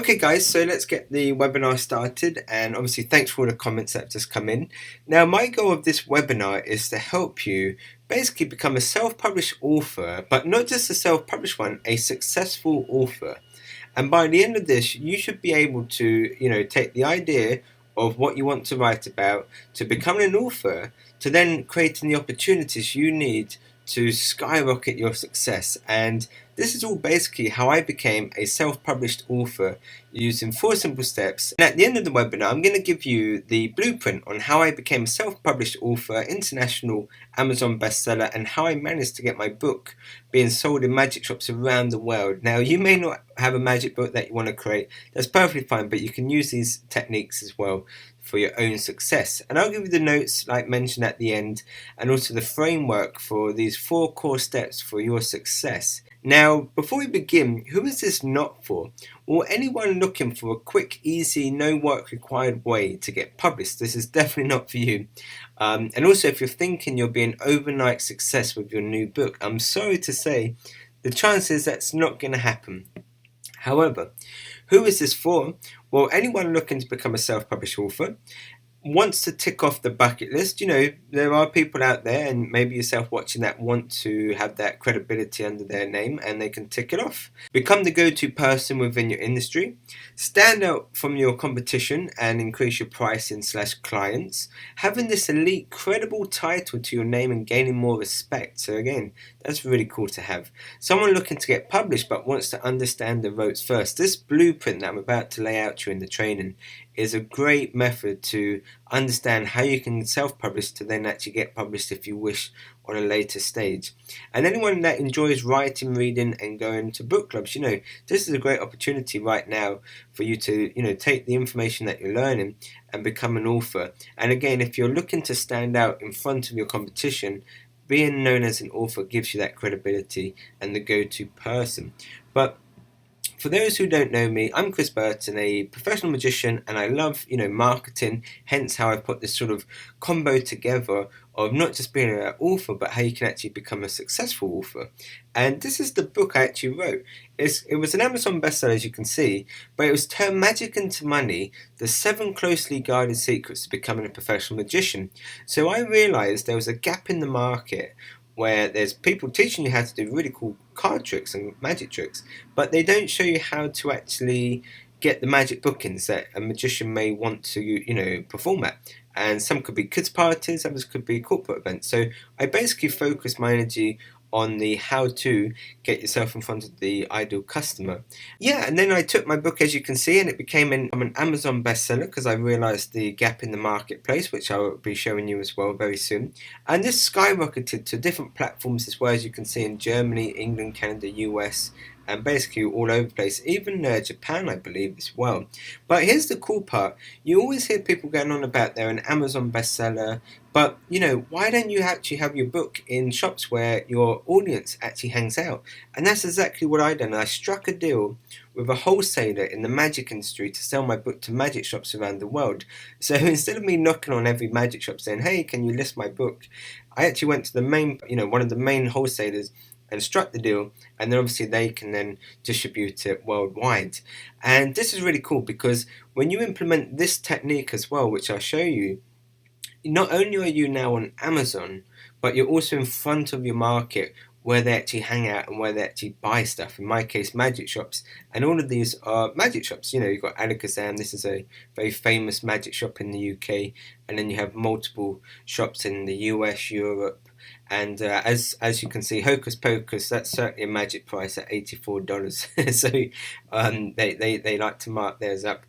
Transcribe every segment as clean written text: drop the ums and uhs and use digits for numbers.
Okay guys, so let's get the webinar started, and obviously thanks for all the comments that have just come in. Now my goal of this webinar is to help you basically become a self-published author, but not just a self-published one, a successful author. And by the end of this, you should be able to, take the idea of what you want to write about, to become an author, to then creating the opportunities you need to skyrocket your success. And this is all basically how I became a self-published author using 4 simple steps. And at the end of the webinar, I'm going to give you the blueprint on how I became a self-published author, international Amazon bestseller, and how I managed to get my book being sold in magic shops around the world. Now, you may not have a magic book that you want to create. That's perfectly fine, but you can use these techniques as well for your own success. And I'll give you the notes like mentioned at the end, and also the framework for these 4 core steps for your success. Now, before we begin, who is this not for? Well, anyone looking for a quick, easy, no work required way to get published, this is definitely not for you. And also, if you're thinking you'll be an overnight success with your new book, I'm sorry to say, the chances that's not going to happen. However, who is this for? Well, anyone looking to become a self-published author wants to tick off the bucket list. There are people out there, and maybe yourself watching, that want to have that credibility under their name, and they can tick it off. Become the go-to person within your industry. Stand out from your competition and increase your pricing / clients. Having this elite, credible title to your name and gaining more respect. So again, that's really cool to have. Someone looking to get published but wants to understand the ropes first. This blueprint that I'm about to lay out to you in the training is a great method to understand how you can self-publish to then actually get published if you wish on a later stage. And anyone that enjoys writing, reading, and going to book clubs, this is a great opportunity right now for you to, take the information that you're learning and become an author. And again, if you're looking to stand out in front of your competition, being known as an author gives you that credibility and the go-to person. But for those who don't know me, I'm Chris Burton, a professional magician, and I love, marketing, hence how I've put this sort of combo together of not just being an author, but how you can actually become a successful author. And this is the book I actually wrote. It was an Amazon bestseller, as you can see, but it was termed Magic into Money, the 7 closely guarded secrets to becoming a professional magician. So I realized there was a gap in the market where there's people teaching you how to do really cool card tricks and magic tricks, but they don't show you how to actually get the magic bookings that a magician may want to, perform at. And some could be kids' parties, others could be corporate events. So I basically focused my energy on the how to get yourself in front of the ideal customer. Yeah, and then I took my book, as you can see, and it became an Amazon bestseller because I realized the gap in the marketplace, which I will be showing you as well very soon. And this skyrocketed to different platforms as well, as you can see, in Germany, England, Canada, US, and basically all over the place, even Japan, I believe, as well. But here's the cool part. You always hear people going on about they're an Amazon bestseller, but, why don't you actually have your book in shops where your audience actually hangs out? And that's exactly what I done. I struck a deal with a wholesaler in the magic industry to sell my book to magic shops around the world. So instead of me knocking on every magic shop saying, hey, can you list my book? I actually went to the main, one of the main wholesalers and struck the deal, and then obviously they can then distribute it worldwide. And this is really cool because when you implement this technique as well, which I'll show you, not only are you now on Amazon, but you're also in front of your market where they actually hang out and where they actually buy stuff. In my case, magic shops. And all of these are magic shops. You've got Alakazam, this is a very famous magic shop in the UK. And then you have multiple shops in the US, Europe. And as you can see, Hocus Pocus, that's certainly a magic price at $84. So they like to mark theirs up.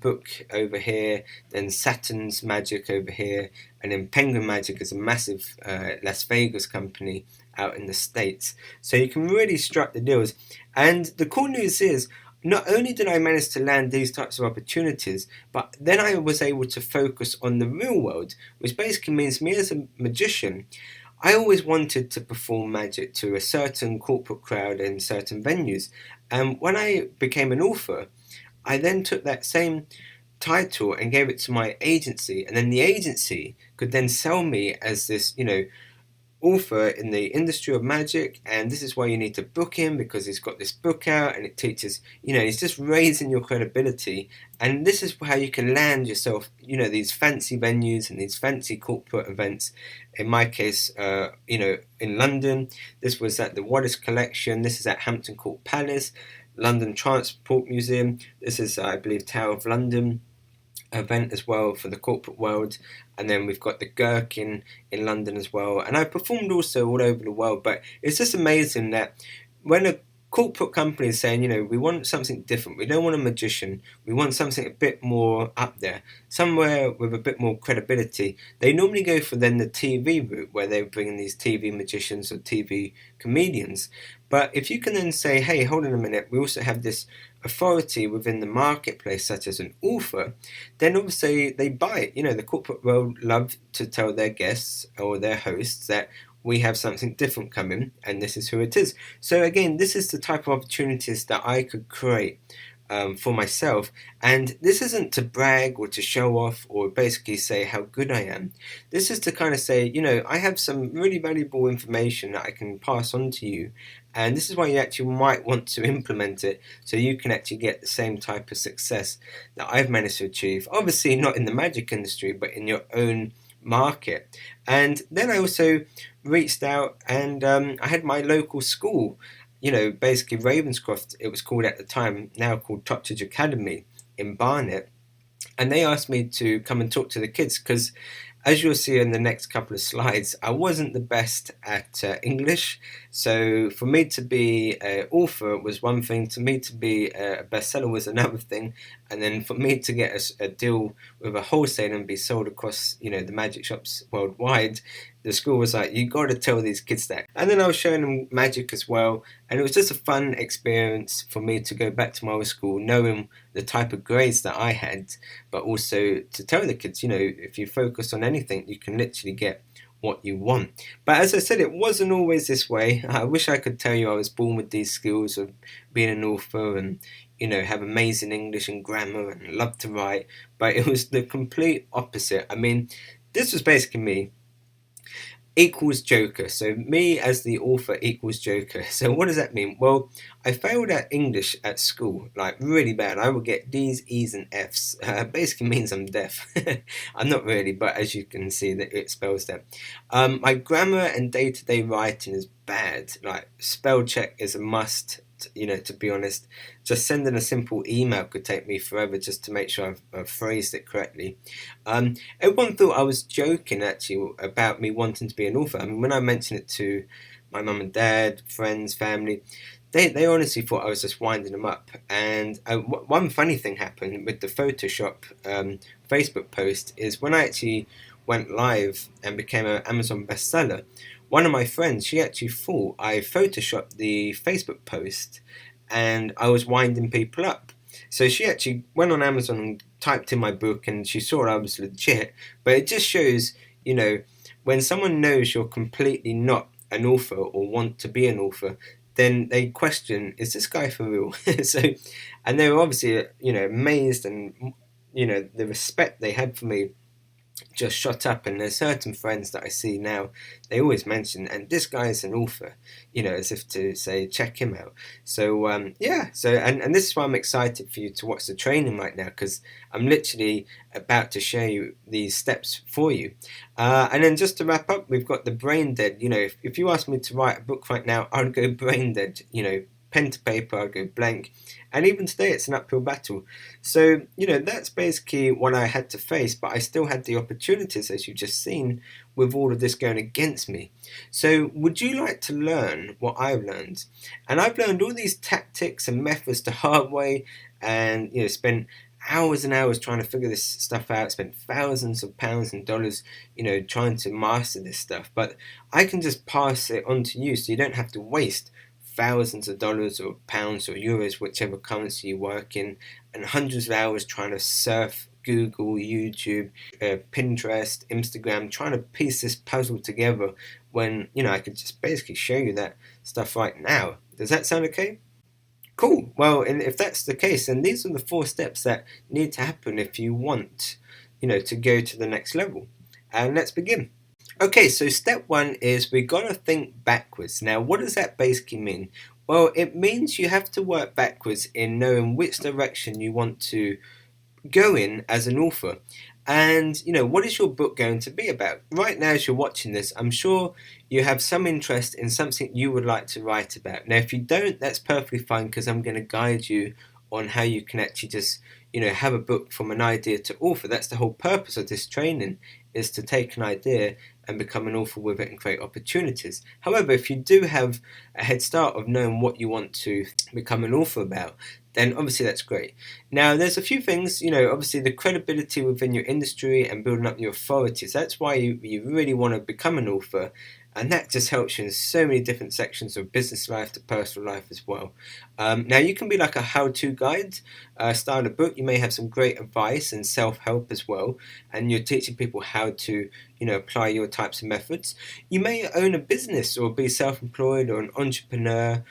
Book over here, then Saturn's Magic over here, and then Penguin Magic is a massive Las Vegas company out in the States. So you can really strike the deals. And the cool news is, not only did I manage to land these types of opportunities, but then I was able to focus on the real world, which basically means me as a magician, I always wanted to perform magic to a certain corporate crowd in certain venues. And when I became an author, I then took that same title and gave it to my agency, and then the agency could then sell me as this, author in the industry of magic, and this is why you need to book him because he's got this book out and it teaches, he's just raising your credibility. And this is how you can land yourself, these fancy venues and these fancy corporate events. In my case, in London, this was at the Wallace Collection. This is at Hampton Court Palace, London Transport Museum. This is, I believe, Tower of London event as well for the corporate world. And then we've got the Gherkin in London as well. And I've performed also all over the world. But it's just amazing that when a corporate company is saying, we want something different, we don't want a magician, we want something a bit more up there, somewhere with a bit more credibility, they normally go for then the TV route where they bring in these TV magicians or TV comedians. But if you can then say, hey, hold on a minute, we also have this authority within the marketplace, such as an author, then obviously they buy it. The corporate world love to tell their guests or their hosts that we have something different coming, and this is who it is. So again, this is the type of opportunities that I could create for myself. And this isn't to brag or to show off or basically say how good I am. This is to kind of say, I have some really valuable information that I can pass on to you. And this is why you actually might want to implement it so you can actually get the same type of success that I've managed to achieve. Obviously not in the magic industry, but in your own market. And then I also reached out and I had my local school, basically Ravenscroft, it was called at the time, now called Topchidge Academy in Barnet. And they asked me to come and talk to the kids because, as you'll see in the next couple of slides, I wasn't the best at English. So for me to be an author was one thing, to me to be a bestseller was another thing, and then for me to get a deal with a wholesaler and be sold across, the magic shops worldwide, the school was like, you got to tell these kids that. And then I was showing them magic as well, and it was just a fun experience for me to go back to my old school knowing the type of grades that I had, but also to tell the kids, if you focus on anything, you can literally get what you want. But as I said, it wasn't always this way. I wish I could tell you I was born with these skills of being an author and have amazing English and grammar and love to write, but it was the complete opposite. I mean, this was basically me equals Joker. So me as the author equals Joker. So what does that mean? Well, I failed at English at school, like really bad. I would get D's, E's and F's. Basically means I'm deaf. I'm not really, but as you can see that it spells that. My grammar and day-to-day writing is bad. Like spell check is a must. To be honest, just sending a simple email could take me forever just to make sure I've phrased it correctly. Everyone thought I was joking actually about me wanting to be an author. I mean, when I mentioned it to my mum and dad, friends, family, they honestly thought I was just winding them up. And one funny thing happened with the Photoshop Facebook post is when I actually went live and became an Amazon bestseller, one of my friends, she actually thought I photoshopped the Facebook post and I was winding people up. So she actually went on Amazon and typed in my book and she saw I was legit. But it just shows, when someone knows you're completely not an author or want to be an author, then they question, is this guy for real? And they were obviously, amazed, and, the respect they had for me just shot up. And there's certain friends that I see now, they always mention, and this guy is an author, as if to say, check him out. So and this is why I'm excited for you to watch the training right now, because I'm literally about to share you these steps for you. And then just to wrap up, we've got the brain dead. If you ask me to write a book right now, I'd go brain dead, pen to paper, I'll go blank. And even today, it's an uphill battle. So, that's basically what I had to face, but I still had the opportunities, as you've just seen, with all of this going against me. So, would you like to learn what I've learned? And I've learned all these tactics and methods the hard way, and, spent hours and hours trying to figure this stuff out, spent thousands of pounds and dollars, trying to master this stuff. But I can just pass it on to you so you don't have to waste thousands of dollars or pounds or euros, whichever currency you work in, and hundreds of hours trying to surf Google, YouTube, Pinterest, Instagram, trying to piece this puzzle together when, I could just basically show you that stuff right now. Does that sound okay? Cool. Well, and if that's the case, then these are the 4 steps that need to happen if you want, to go to the next level. And let's begin. Okay, so step one is we got to think backwards. Now, what does that basically mean? Well, it means you have to work backwards in knowing which direction you want to go in as an author. And, what is your book going to be about? Right now, as you're watching this, I'm sure you have some interest in something you would like to write about. Now, if you don't, that's perfectly fine because I'm going to guide you on how you can actually just, have a book from an idea to author. That's the whole purpose of this training, is to take an idea and become an author with it and create opportunities. However, if you do have a head start of knowing what you want to become an author about, then obviously that's great. Now, there's a few things, obviously the credibility within your industry and building up your authorities. That's why you really want to become an author. And that just helps you in so many different sections of business life to personal life as well. Now, you can be like a how-to guide, style a book. You may have some great advice and self-help as well. And you're teaching people how to, apply your types of methods. You may own a business or be self-employed or an entrepreneur,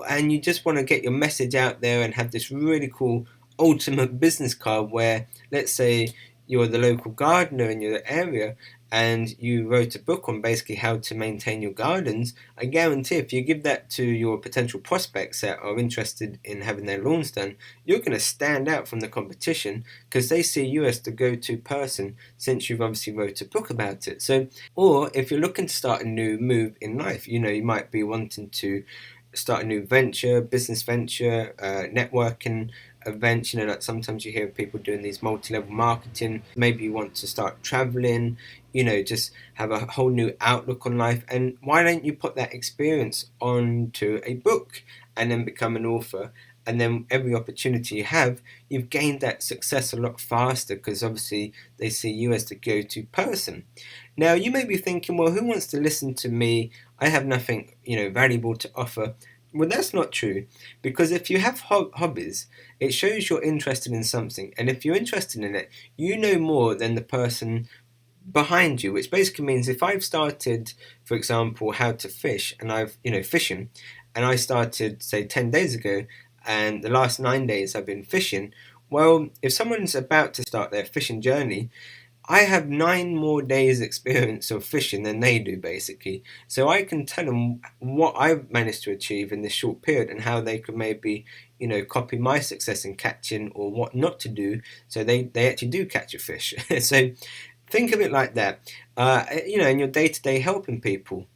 and you just want to get your message out there and have this really cool ultimate business card where, let's say, you're the local gardener in your area and you wrote a book on basically how to maintain your gardens. I guarantee if you give that to your potential prospects that are interested in having their lawns done, you're going to stand out from the competition because they see you as the go-to person since you've obviously wrote a book about it. So, or if you're looking to start a new move in life, you might be wanting to start a new venture, business venture, networking events. Like sometimes you hear people doing these multi-level marketing. Maybe you want to start traveling, just have a whole new outlook on life. And why don't you put that experience onto a book and then become an author? And then every opportunity you have, you've gained that success a lot faster because obviously they see you as the go-to person. Now, you may be thinking, well, who wants to listen to me? I have nothing, valuable to offer. Well, that's not true, because if you have hobbies, it shows you're interested in something. And if you're interested in it, you know more than the person behind you, which basically means if I've started, for example, how to fish, and I've, fishing, and I started, say, 10 days ago, and the last 9 days I've been fishing, well, if someone's about to start their fishing journey, I have 9 more days experience of fishing than they do, basically. So I can tell them what I've managed to achieve in this short period and how they could maybe, copy my success in catching or what not to do so they actually do catch a fish. So think of it like that. In your day-to-day helping people.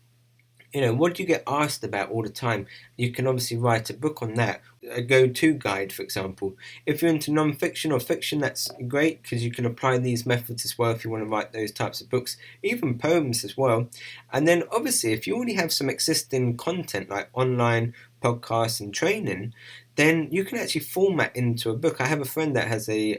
What do you get asked about all the time? You can obviously write a book on that, a go-to guide, for example. If you're into non-fiction or fiction, that's great because you can apply these methods as well if you want to write those types of books, even poems as well. And then obviously, if you already have some existing content like online podcasts and training, then you can actually format into a book. I have a friend that has a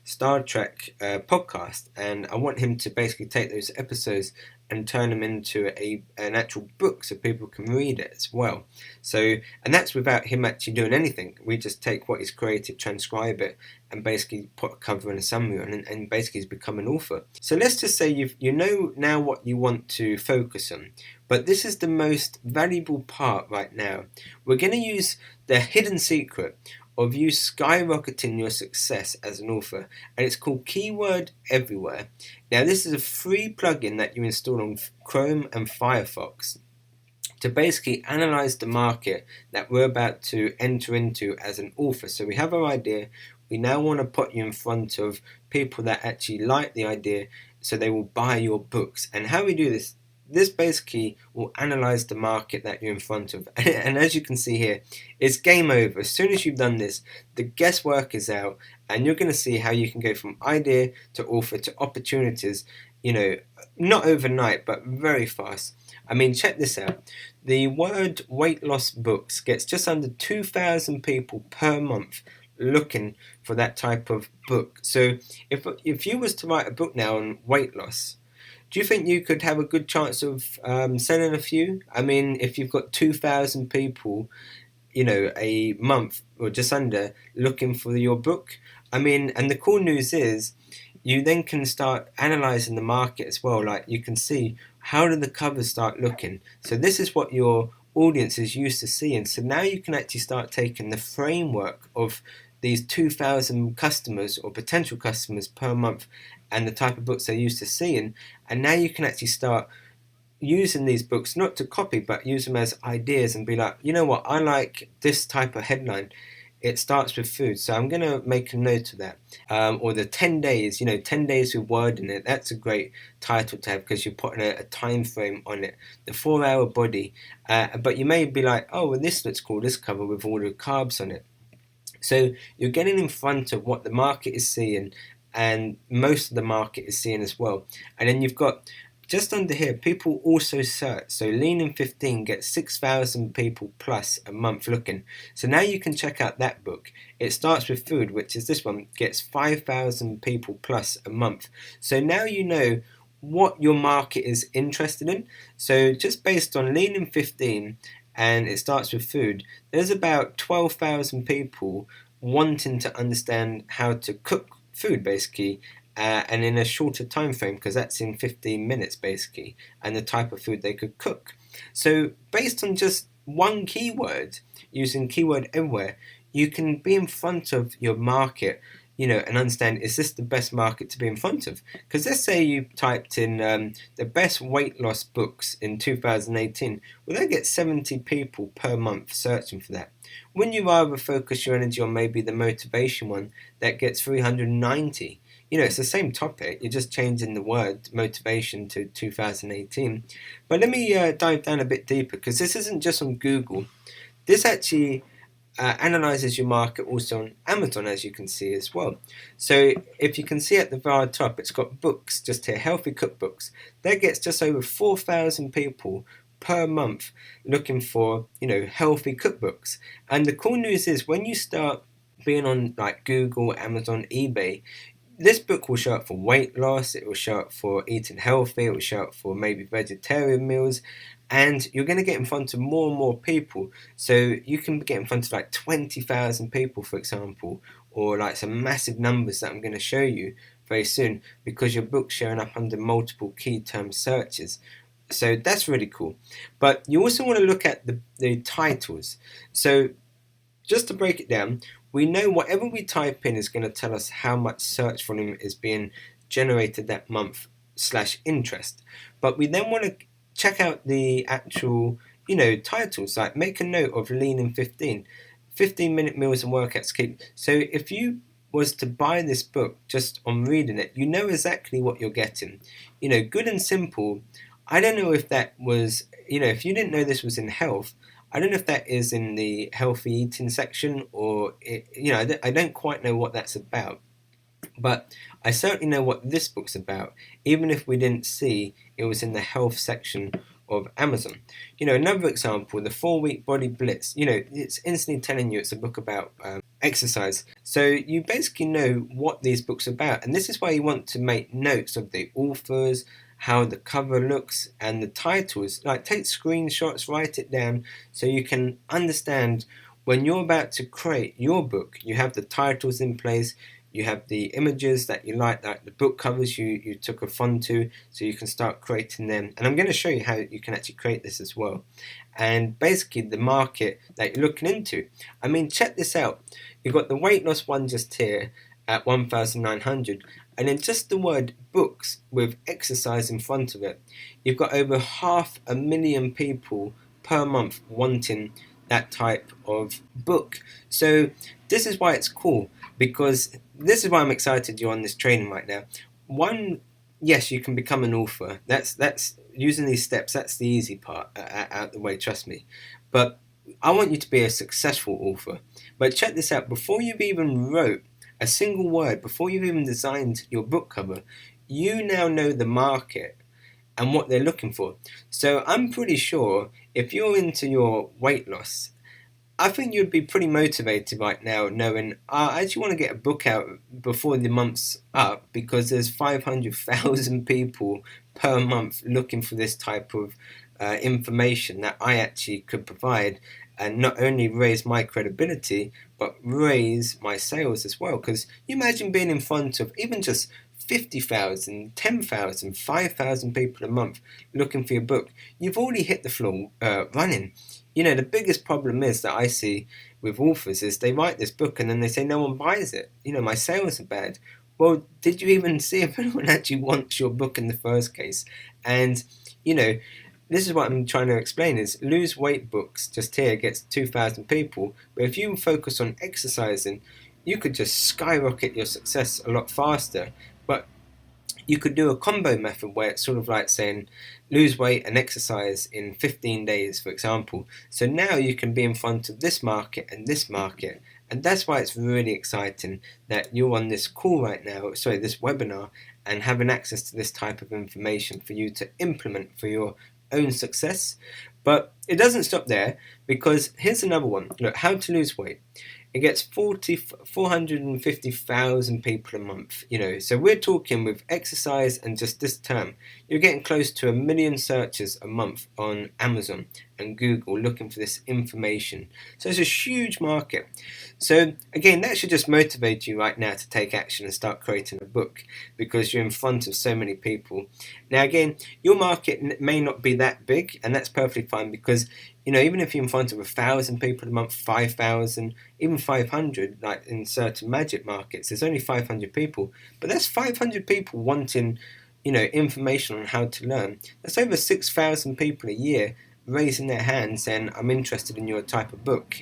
Star Trek podcast, and I want him to basically take those episodes and turn them into an actual book so people can read it as well. So, and that's without him actually doing anything. We just take what he's created, transcribe it, and basically put a cover and a summary on, and basically he's become an author. So let's just say you know now what you want to focus on. But this is the most valuable part right now. We're going to use the hidden secret of you skyrocketing your success as an author, and it's called Keyword Everywhere. Now, this is a free plugin that you install on Chrome and Firefox to basically analyze the market that we're about to enter into as an author. So we have our idea. We now want to put you in front of people that actually like the idea so they will buy your books. And how we do this basically will analyze the market that you're in front of. And as you can see here, it's game over. As soon as you've done this, the guesswork is out, and you're going to see how you can go from idea to author to opportunities, not overnight, but very fast. I mean, check this out. The Word Weight Loss Books gets just under 2,000 people per month looking for that type of book. So if you was to write a book now on weight loss, do you think you could have a good chance of selling a few? I mean, if you've got 2,000 people, a month or just under looking for your book. I mean, and the cool news is you then can start analyzing the market as well. Like you can see how do the covers start looking. So this is what your audience is used to seeing. So now you can actually start taking the framework of these 2,000 customers or potential customers per month and the type of books they're used to seeing. And now you can actually start using these books not to copy, but use them as ideas and be like, you know what, I like this type of headline. It starts with food, so I'm going to make a note of that. Or the 10 days, 10 days with word in it. That's a great title to have because you're putting a time frame on it. The 4 hour body. But you may be like, oh, well, this looks cool, this cover with all the carbs on it. So you're getting in front of what the market is seeing, and most of the market is seeing as well. And then you've got just under here, people also search. So Lean 15 gets 6,000 people plus a month looking. So now you can check out that book. It starts with food, which is this one, gets 5,000 people plus a month. So now you know what your market is interested in. So just based on Lean 15, and it starts with food, there's about 12,000 people wanting to understand how to cook food, basically, and in a shorter time frame, because that's in 15 minutes basically, and the type of food they could cook. So based on just one keyword, using keyword everywhere, you can be in front of your market, and understand, is this the best market to be in front of? Because let's say you typed in the best weight loss books in 2018, well, they get 70 people per month searching for that. Wouldn't you rather focus your energy on maybe the motivation one that gets 390? It's the same topic, you're just changing the word motivation to 2018. But let me dive down a bit deeper, because this isn't just on Google. This actually analyzes your market also on Amazon, as you can see as well. So if you can see at the very top, it's got books just here, healthy cookbooks. That gets just over 4,000 people per month looking for, healthy cookbooks. And the cool news is, when you start being on like Google, Amazon, eBay, this book will show up for weight loss, it will show up for eating healthy, it will show up for maybe vegetarian meals, and you're going to get in front of more and more people. So you can get in front of like 20,000 people, for example, or like some massive numbers that I'm going to show you very soon, because your book's showing up under multiple key term searches. So that's really cool. But you also want to look at the titles. So just to break it down, we know whatever we type in is going to tell us how much search volume is being generated that month / interest. But we then want to check out the actual, titles, like make a note of Lean 15 minute meals and workouts keep. So if you was to buy this book just on reading it, you know exactly what you're getting. Good and simple. I don't know if that was, if you didn't know this was in health, I don't know if that is in the healthy eating section, or I don't quite know what that's about. But I certainly know what this book's about, even if we didn't see it was in the health section of Amazon. Another example, the 4-week body blitz. It's instantly telling you it's a book about exercise. So you basically know what these books are about, and this is why you want to make notes of the authors, how the cover looks, and the titles. Like, take screenshots, write it down, so you can understand when you're about to create your book. You have the titles in place, you have the images that you like the book covers you took a fond to, so you can start creating them. And I'm going to show you how you can actually create this as well. And basically the market that you're looking into. I mean, check this out. You've got the weight loss one just here at 1,900, and then just the word books with exercise in front of it. You've got over 500,000 people per month wanting that type of book. So this is why it's cool, because this is why I'm excited you're on this training right now. One, yes, you can become an author. That's using these steps, that's the easy part out the way, trust me. But I want you to be a successful author. But check this out, before you've even wrote a single word, before you've even designed your book cover, you now know the market and what they're looking for. So I'm pretty sure if you're into your weight loss, I think you'd be pretty motivated right now knowing, I actually want to get a book out before the month's up, because there's 500,000 people per month looking for this type of information that I actually could provide, and not only raise my credibility, but raise my sales as well. Because you imagine being in front of even just 50,000, 10,000, 5,000 people a month looking for your book. You've already hit the floor running. The biggest problem is that I see with authors is they write this book and then they say no one buys it. My sales are bad. well, did you even see if anyone actually wants your book in the first case? And, you know, this is what I'm trying to explain is lose weight books just here gets 2,000 people, but if you focus on exercising, you could just skyrocket your success a lot faster. But you could do a combo method where it's sort of like saying lose weight and exercise in 15 days, for example. So now you can be in front of this market and this market. And that's why it's really exciting that you're on this call right now, sorry, this webinar, and having access to this type of information for you to implement for your own success. But it doesn't stop there, because here's another one. Look, how to lose weight. It gets 450,000 people a month, so we're talking with exercise and just this term, you're getting close to 1 million searches a month on Amazon and Google looking for this information. So it's a huge market. So again, that should just motivate you right now to take action and start creating a book, because you're in front of so many people. Now again, your market may not be that big, and that's perfectly fine, because even if you're in front of 1,000 people a month, 5,000, even 500, like in certain magic markets, there's only 500 people, but that's 500 people wanting, information on how to learn. That's over 6,000 people a year raising their hand saying, I'm interested in your type of book,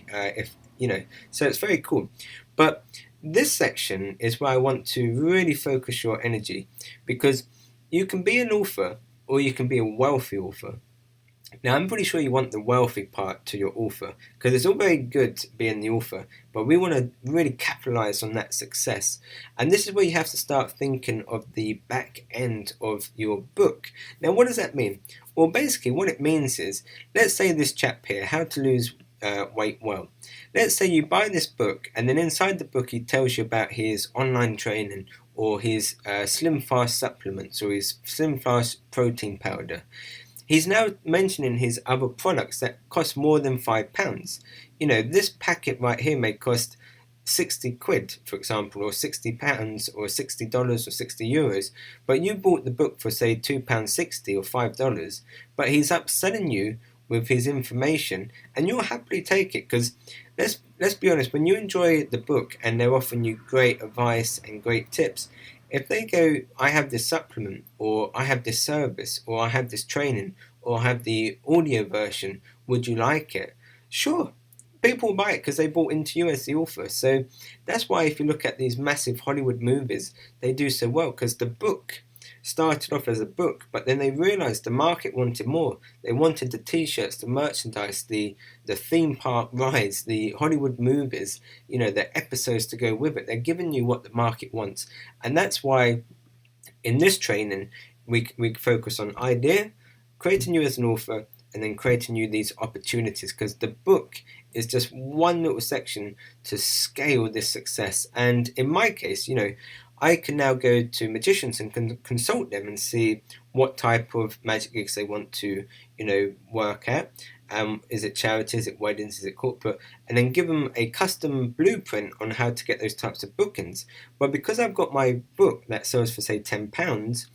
so it's very cool. But this section is where I want to really focus your energy, because you can be an author or you can be a wealthy author. Now, I'm pretty sure you want the wealthy part to your author, because it's all very good being the author, but we want to really capitalize on that success. And this is where you have to start thinking of the back end of your book. Now, what does that mean? Well, basically, what it means is, let's say this chap here, How to Lose Weight Well. Let's say you buy this book, and then inside the book, he tells you about his online training, or his Slim Fast supplements, or his Slim Fast protein powder. He's now mentioning his other products that cost more than £5. This packet right here may cost 60 quid, for example, or £60, or $60, or €60, but you bought the book for, say, £2.60 or $5, but he's upselling you with his information, and you'll happily take it, because let's be honest, when you enjoy the book and they're offering you great advice and great tips, if they go, I have this supplement, or I have this service, or I have this training, or I have the audio version, would you like it? Sure, people buy it because they bought into you as the author. So that's why if you look at these massive Hollywood movies, they do so well, because the book started off as a book, but then they realized the market wanted more. They wanted the t-shirts, the merchandise, the theme park rides, the Hollywood movies, the episodes to go with it. They're giving you what the market wants. And that's why in this training, we focus on idea, creating you as an author, and then creating you these opportunities, because the book is just one little section to scale this success. And in my case, I can now go to magicians and consult them and see what type of magic gigs they want to, work at. Is it charity? Is it weddings? Is it corporate? And then give them a custom blueprint on how to get those types of bookings. But because I've got my book that sells for, say, £10,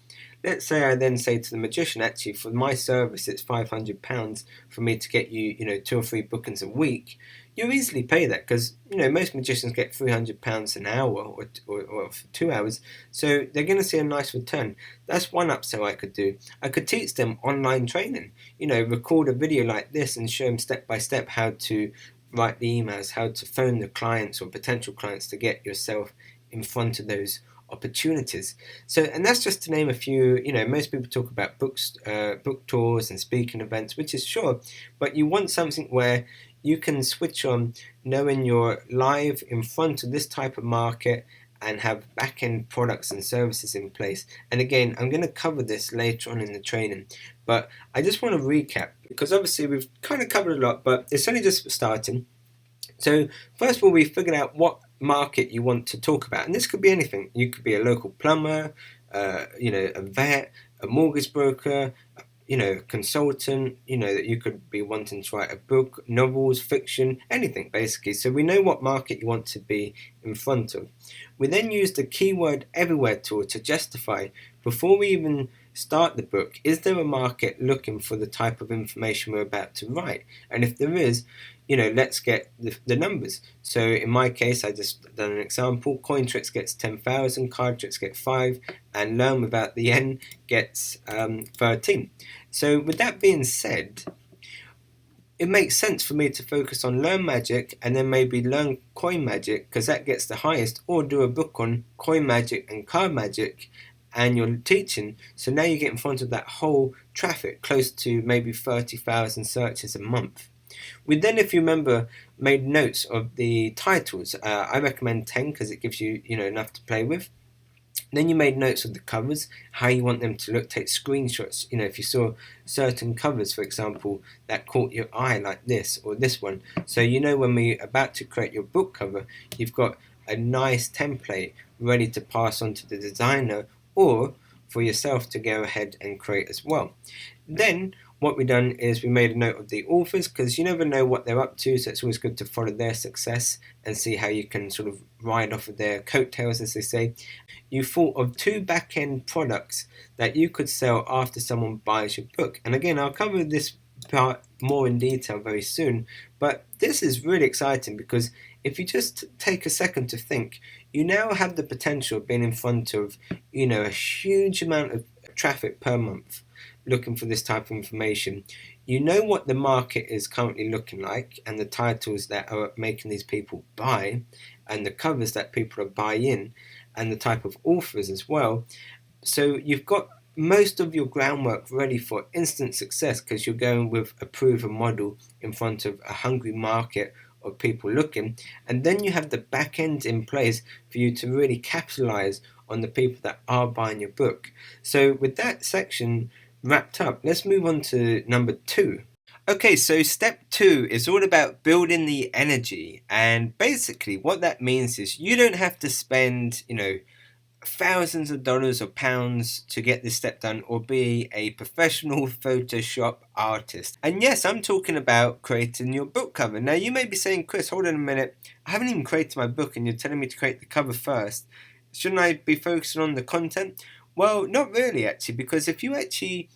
let's say I then say to the magician, actually, for my service, it's £500 for me to get you, 2 or 3 bookings a week. You easily pay that, because most magicians get £300 an hour or for 2 hours, so they're going to see a nice return. That's one upsell I could do. I could teach them online training, record a video like this and show them step by step how to write the emails, how to phone the clients or potential clients to get yourself in front of those opportunities. So, and that's just to name a few. Most people talk about books, book tours and speaking events, which is sure, but you want something where you can switch on knowing you're live in front of this type of market and have back-end products and services in place. And again, I'm going to cover this later on in the training, but I just want to recap, because obviously we've kind of covered a lot, but it's only just starting. So first of all, we figured out what market you want to talk about, and this could be anything. You could be a local plumber, a vet, a mortgage broker, consultant, that you could be wanting to write a book, novels, fiction, anything basically. So we know what market you want to be in front of. We then use the keyword everywhere tool to justify, before we even start the book, is there a market looking for the type of information we're about to write? And if there is, let's get the numbers. So in my case, I just done an example. Cointricks gets 10,000, Cardtricks get 5, and Learn Without the N gets 13. So with that being said, it makes sense for me to focus on Learn Magic and then maybe Learn Coin Magic, because that gets the highest, or do a book on Coin Magic and Card Magic and you're teaching. So now you get in front of that whole traffic, close to maybe 30,000 searches a month. We then, if you remember, made notes of the titles. I recommend 10 because it gives you, enough to play with. Then you made notes of the covers, how you want them to look, take screenshots. If you saw certain covers, for example, that caught your eye like this or this one. So when we're about to create your book cover, you've got a nice template ready to pass on to the designer or for yourself to go ahead and create as well. Then what we've done is we made a note of the authors, because you never know what they're up to, so it's always good to follow their success and see how you can sort of ride off of their coattails, as they say. You thought of 2 back-end products that you could sell after someone buys your book. And again, I'll cover this part more in detail very soon, but this is really exciting because if you just take a second to think, you now have the potential of being in front of, a huge amount of traffic per month looking for this type of information. You know what the market is currently looking like and the titles that are making these people buy and the covers that people are buying and the type of authors as well. So you've got most of your groundwork ready for instant success because you're going with a proven model in front of a hungry market of people looking, and then you have the back end in place for you to really capitalize on the people that are buying your book. So with that section wrapped up, let's move on to number 2. Okay, so step 2 is all about building the energy, and basically what that means is you don't have to spend, thousands of dollars or pounds to get this step done or be a professional Photoshop artist. And yes, I'm talking about creating your book cover. Now you may be saying, Chris, hold on a minute, I haven't even created my book and you're telling me to create the cover first. Shouldn't I be focusing on the content? Well, not really actually, because if you actually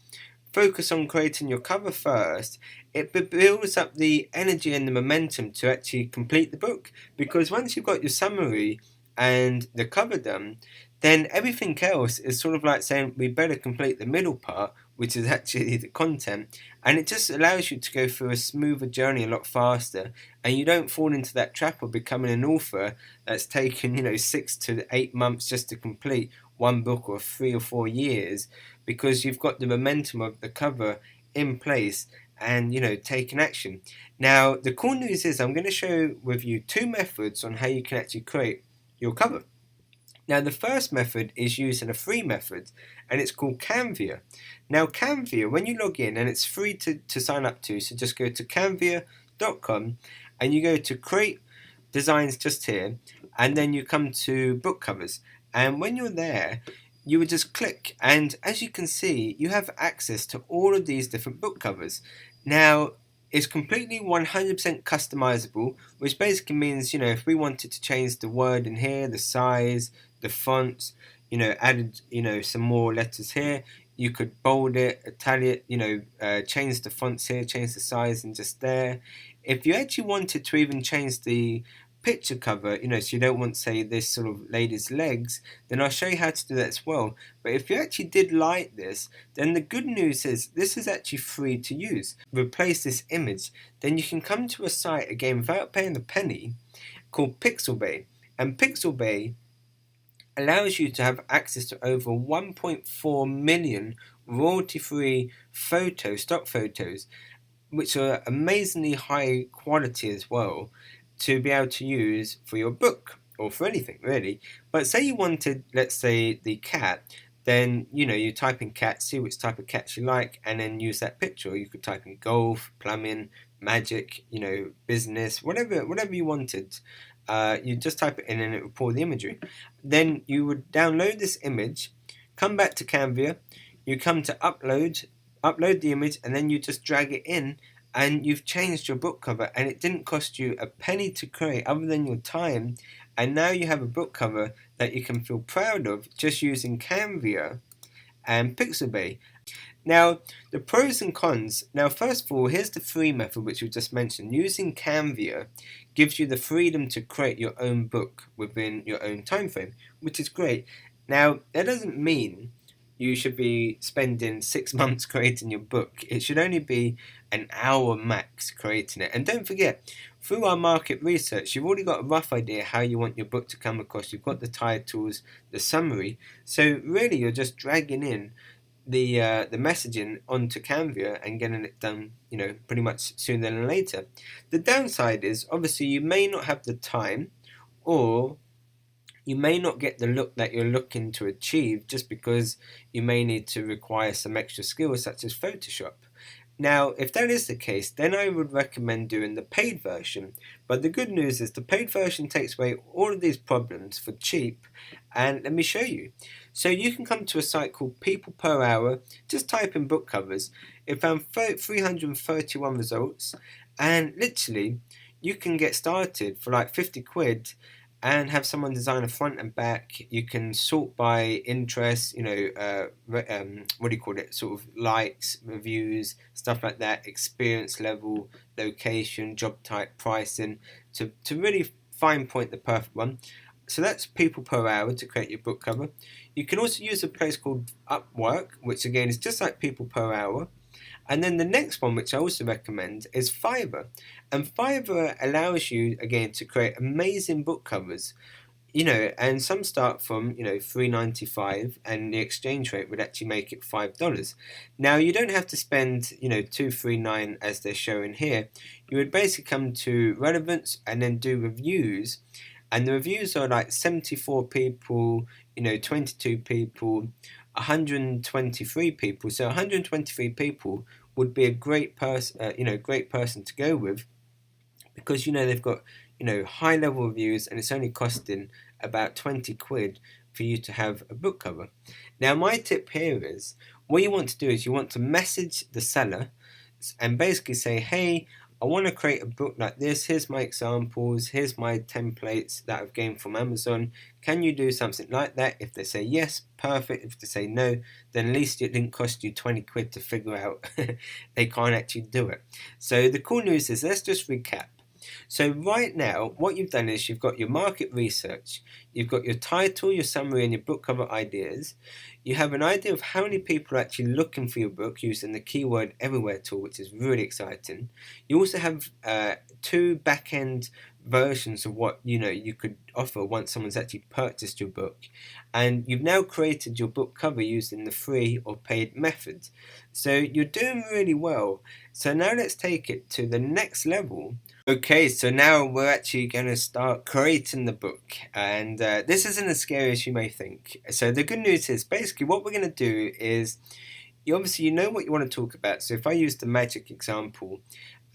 focus on creating your cover first, it builds up the energy and the momentum to actually complete the book. Because once you've got your summary and the cover done, then everything else is sort of like saying we better complete the middle part, which is actually the content, and it just allows you to go through a smoother journey a lot faster, and you don't fall into that trap of becoming an author that's taken 6 to 8 months just to complete one book, or 3 or 4 years, because you've got the momentum of the cover in place and taking action. Now the cool news is I'm going to share with you 2 methods on how you can actually create your cover. Now the first method is using a free method, and it's called Canva. Now Canva, when you log in, and it's free to sign up to, so just go to canva.com and you go to create designs just here, and then you come to book covers, and when you're there you would just click, and as you can see you have access to all of these different book covers. Now it's completely 100% customizable, which basically means, if we wanted to change the word in here, the size, the fonts, added, some more letters here, you could bold it, italic, change the fonts here, change the size and just there. If you actually wanted to even change the picture cover, so you don't want, say, this sort of lady's legs, then I'll show you how to do that as well. But if you actually did like this, then the good news is this is actually free to use. Replace this image, then you can come to a site again without paying a penny called Pixabay, and Pixabay allows you to have access to over 1.4 million royalty-free stock photos, which are amazingly high quality as well, to be able to use for your book or for anything really. But say you wanted, let's say, the cat, then you type in cat, see which type of cat you like, and then use that picture. Or you could type in golf, plumbing, magic, business, whatever you wanted. You just type it in and it will pull the imagery. Then you would download this image, come back to Canva, you come to upload the image, and then you just drag it in, and you've changed your book cover, and it didn't cost you a penny to create other than your time, and now you have a book cover that you can feel proud of just using Canva, and Pixabay. Now, the pros and cons. Now, first of all, here's the free method, which we just mentioned. Using Canva gives you the freedom to create your own book within your own time frame, which is great. Now, that doesn't mean you should be spending 6 months creating your book. It should only be an hour max creating it. And don't forget, through our market research, you've already got a rough idea how you want your book to come across. You've got the titles, the summary. So really, you're just dragging in the messaging onto Canva and getting it done, pretty much sooner than later. The downside is obviously you may not have the time, or you may not get the look that you're looking to achieve, just because you may need to require some extra skills such as Photoshop. Now, if that is the case, then I would recommend doing the paid version. But the good news is the paid version takes away all of these problems for cheap. And let me show you. So you can come to a site called People Per Hour, just type in book covers. It found 331 results, and literally you can get started for like 50 quid and have someone design a front and back. You can sort by interest, what do you call it, sort of likes, reviews, stuff like that, experience level, location, job type, pricing, to really fine point the perfect one. So that's People Per Hour to create your book cover. You can also use a place called Upwork, which again is just like People Per Hour. And then the next one, which I also recommend, is Fiverr. And Fiverr allows you, again, to create amazing book covers. And some start from, $3.95, and the exchange rate would actually make it $5. Now, you don't have to spend, $2.39 as they're showing here. You would basically come to relevance and then do reviews. And the reviews are like 74 people, 22 people, 123 people. So 123 people would be a great person to go with, because they've got high level reviews, and it's only costing about 20 quid for you to have a book cover. Now, my tip here is, what you want to do is you want to message the seller and basically say, hey, I want to create a book like this. Here's my examples. Here's my templates that I've gained from Amazon. Can you do something like that? If they say yes, perfect. If they say no, then at least it didn't cost you 20 quid to figure out they can't actually do it. So the cool news is, let's just recap. So right now, what you've done is you've got your market research, you've got your title, your summary, and your book cover ideas. You have an idea of how many people are actually looking for your book using the keyword everywhere tool, which is really exciting. You also have 2 back-end versions of what you could offer once someone's actually purchased your book, and you've now created your book cover using the free or paid method. So you're doing really well. So now let's take it to the next level. Okay, so now we're actually going to start creating the book, and this isn't as scary as you may think. So the good news is, basically what we're going to do is, you know what you want to talk about. So if I use the magic example,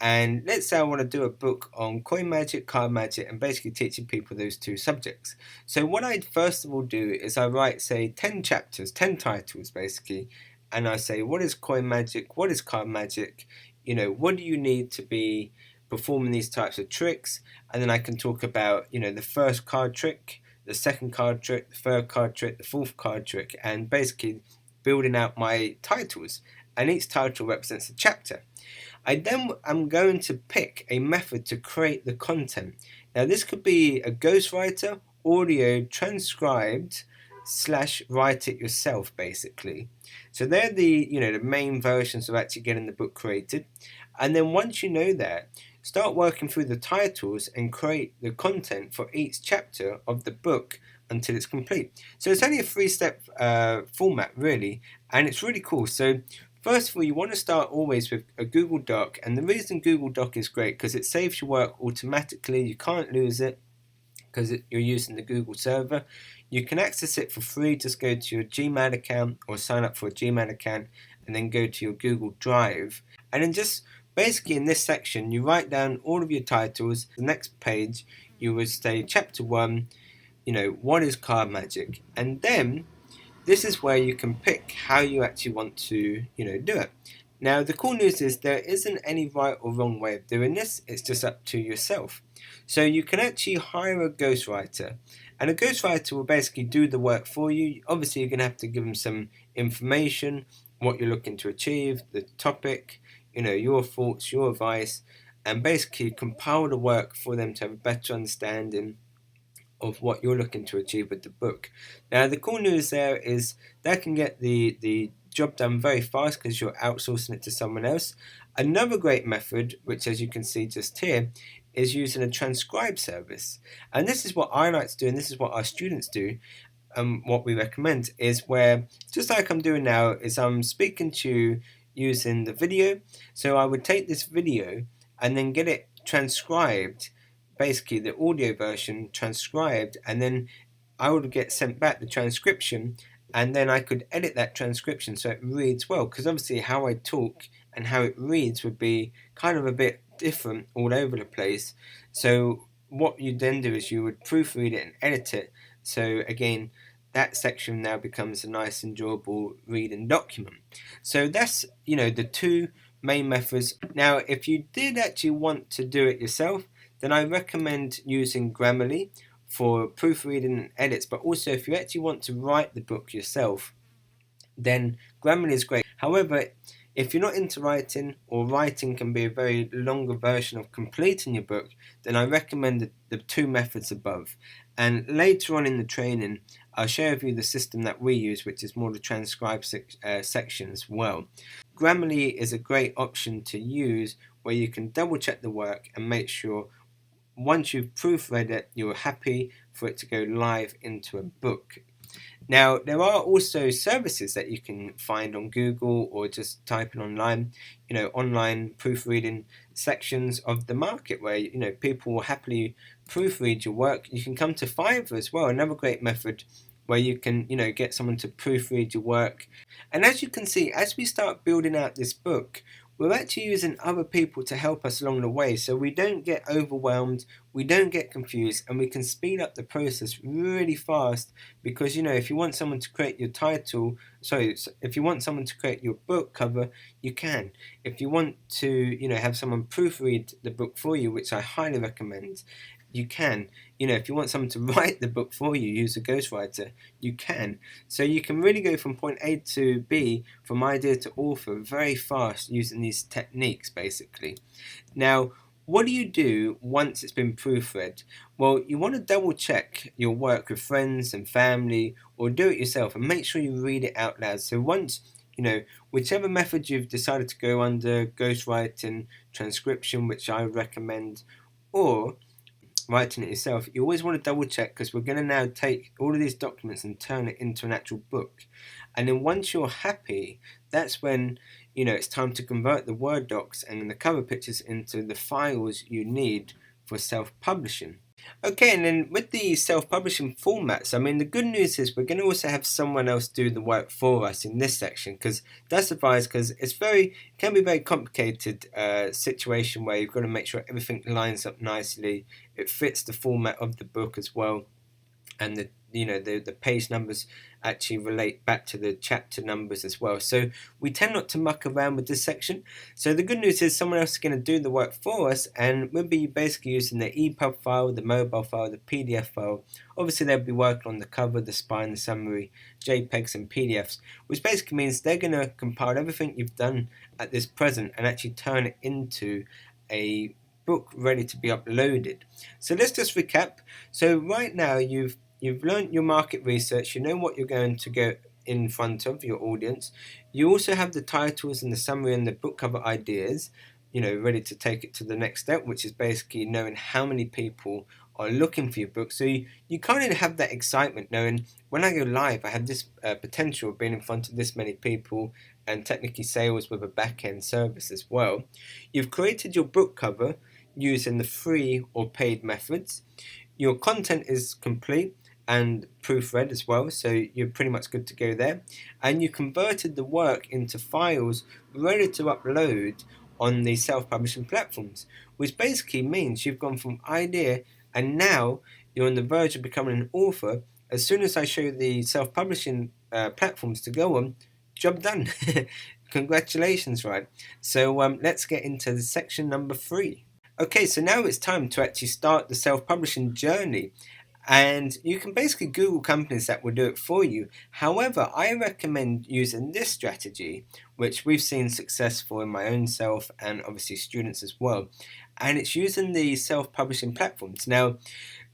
and let's say I want to do a book on coin magic, card magic, and basically teaching people those 2 subjects. So what I'd first of all do is I write, say, 10 chapters, 10 titles basically, and I say, what is coin magic, what is card magic, what do you need to be performing these types of tricks, and then I can talk about, the first card trick, the second card trick, the third card trick, the fourth card trick, and basically building out my titles, and each title represents a chapter. I then am going to pick a method to create the content. Now this could be a ghostwriter, audio, transcribed, / write it yourself basically. So they're the main versions of actually getting the book created. And then once you know that, start working through the titles and create the content for each chapter of the book until it's complete. So it's only a 3-step format really, and it's really cool. So first of all, you want to start always with a Google Doc, and the reason Google Doc is great because it saves your work automatically. You can't lose it because you're using the Google server. You can access it for free. Just go to your Gmail account or sign up for a Gmail account, and then go to your Google Drive, and then just basically in this section you write down all of your titles. The next page you would say chapter 1, what is card magic, and then this is where you can pick how you actually want to do it. Now the cool news is there isn't any right or wrong way of doing this. It's just up to yourself. So you can actually hire a ghostwriter, And a ghostwriter will basically do the work for you. Obviously, you're going to have to give them some information, what you're looking to achieve, the topic, your thoughts, your advice, and basically compile the work for them to have a better understanding of what you're looking to achieve with the book. Now, the cool news there is that can get the job done very fast because you're outsourcing it to someone else. Another great method, which as you can see just here, is using a transcribe service. And this is what I like to do, and this is what our students do. What we recommend is where, just like I'm doing now, is I'm speaking to you using the video. So I would take this video and then get it transcribed, basically the audio version transcribed, and then I would get sent back the transcription, and then I could edit that transcription so it reads well, because obviously how I talk and how it reads would be kind of a bit different all over the place. So what you then do is you would proofread it and edit it, so again that section now becomes a nice enjoyable reading document. So that's the two main methods. Now if you did actually want to do it yourself, then I recommend using Grammarly for proofreading and edits. But also if you actually want to write the book yourself, then Grammarly is great. However, if you're not into writing, or writing can be a very longer version of completing your book, then I recommend the two methods above. And later on in the training, I'll share with you the system that we use, which is more the transcribe section as well. Grammarly is a great option to use where you can double check the work and make sure once you've proofread it, you're happy for it to go live into a book. Now, there are also services that you can find on Google or just typing online, online proofreading sections of the market where, people will happily proofread your work. You can come to Fiverr as well, another great method where you can, get someone to proofread your work. And as you can see, as we start building out this book, we're actually using other people to help us along the way, so we don't get overwhelmed, we don't get confused, and we can speed up the process really fast. Because if you want someone to create your if you want someone to create your book cover, you can. If you want to have someone proofread the book for you, which I highly recommend, you can. If you want someone to write the book for you, use a ghostwriter, you can. So you can really go from point A to B, from idea to author, very fast using these techniques, basically. Now, what do you do once it's been proofread? Well, you want to double check your work with friends and family, or do it yourself, and make sure you read it out loud. So once, whichever method you've decided to go under, ghostwriting, transcription, which I recommend, or writing it yourself, you always want to double check, because we're going to now take all of these documents and turn it into an actual book. And then once you're happy, that's when it's time to convert the Word docs and the cover pictures into the files you need for self-publishing. Okay, and then with the self-publishing formats, the good news is we're going to also have someone else do the work for us in this section, because that's advised, because it can be a very complicated situation where you've got to make sure everything lines up nicely, it fits the format of the book as well, and the page numbers actually relate back to the chapter numbers as well. So we tend not to muck around with this section. So the good news is someone else is going to do the work for us, and we'll be basically using the EPUB file, the mobile file, the PDF file. Obviously they'll be working on the cover, the spine, the summary, JPEGs and PDFs, which basically means they're going to compile everything you've done at this present and actually turn it into a book ready to be uploaded. So let's just recap. So right now you've learned your market research, you know what you're going to go in front of your audience. You also have the titles and the summary and the book cover ideas, ready to take it to the next step, which is basically knowing how many people are looking for your book. So you kind of have that excitement knowing when I go live, I have this potential of being in front of this many people, and technically sales with a back-end service as well. You've created your book cover using the free or paid methods. Your content is complete and proofread as well, so you're pretty much good to go there. And you converted the work into files ready to upload on the self-publishing platforms, which basically means you've gone from idea and now you're on the verge of becoming an author. As soon as I show you the self-publishing platforms to go on, job done. Congratulations, right? So let's get into the section number 3. Okay, so now it's time to actually start the self-publishing journey. And you can basically Google companies that will do it for you. However, I recommend using this strategy, which we've seen successful in my own self and obviously students as well. And it's using the self-publishing platforms. Now,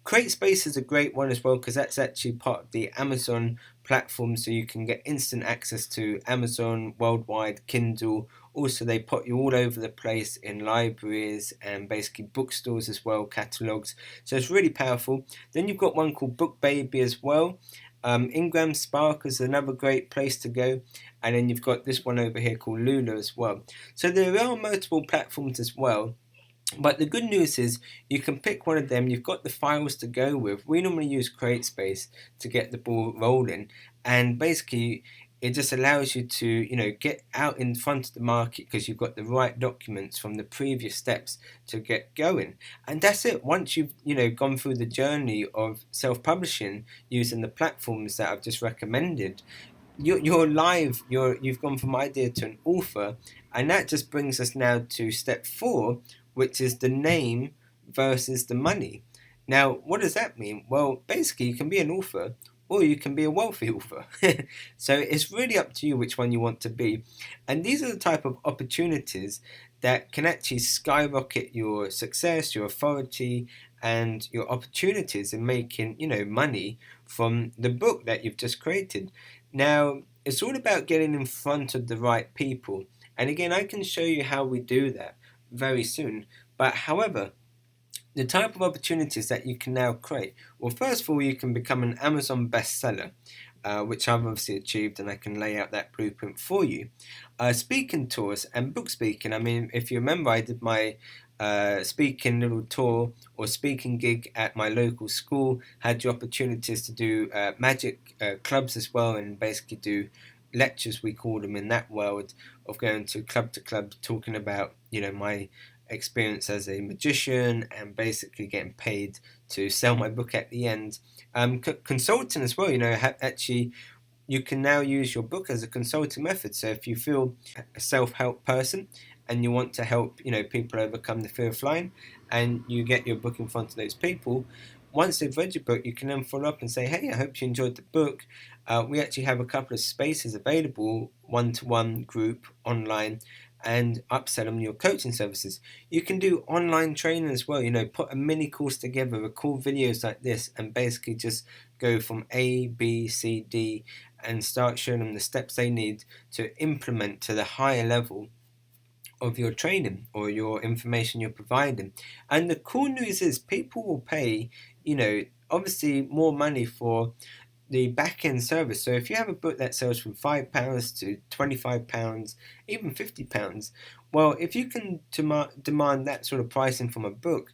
CreateSpace is a great one as well because that's actually part of the Amazon platform, so you can get instant access to Amazon worldwide, Kindle. Also, they put you all over the place in libraries and basically bookstores as well, catalogs. So it's really powerful. Then you've got one called BookBaby as well. Ingram Spark is another great place to go, and then you've got this one over here called Lula as well. So there are multiple platforms as well, but the good news is you can pick one of them. You've got the files to go with. We normally use CreateSpace to get the ball rolling, and basically it just allows you to get out in front of the market because you've got the right documents from the previous steps to get going. And that's it. Once you've gone through the journey of self-publishing using the platforms that I've just recommended, you're live. You've gone from idea to an author, and that just brings us now to step 4, which is the name versus the money. Now, what does that mean? Well, basically, you can be an author or you can be a wealthy author. So it's really up to you which one you want to be. And these are the type of opportunities that can actually skyrocket your success, your authority, and your opportunities in making, money from the book that you've just created. Now, it's all about getting in front of the right people. And again, I can show you how we do that very soon. But however, the type of opportunities that you can now create. Well, first of all, you can become an Amazon bestseller, which I've obviously achieved, and I can lay out that blueprint for you. Speaking tours and book speaking. I mean, if you remember, I did my speaking little tour or speaking gig at my local school, had the opportunities to do magic clubs as well, and basically do lectures, we call them, in that world of going to club talking about my experience as a magician and basically getting paid to sell my book at the end. Consulting as well, actually you can now use your book as a consulting method. So if you feel a self-help person and you want to help people overcome the fear of flying, and you get your book in front of those people, once they've read your book, you can then follow up and say, hey, I hope you enjoyed the book. We actually have a couple of spaces available, one-to-one group online, and upsell them your coaching services. You can do online training as well, put a mini course together, record videos like this, and basically just go from A, B, C, D, and start showing them the steps they need to implement to the higher level of your training or your information you're providing. And the cool news is people will pay, obviously more money for the back end service. So if you have a book that sells from £5 to £25, even £50, well, if you can demand that sort of pricing from a book,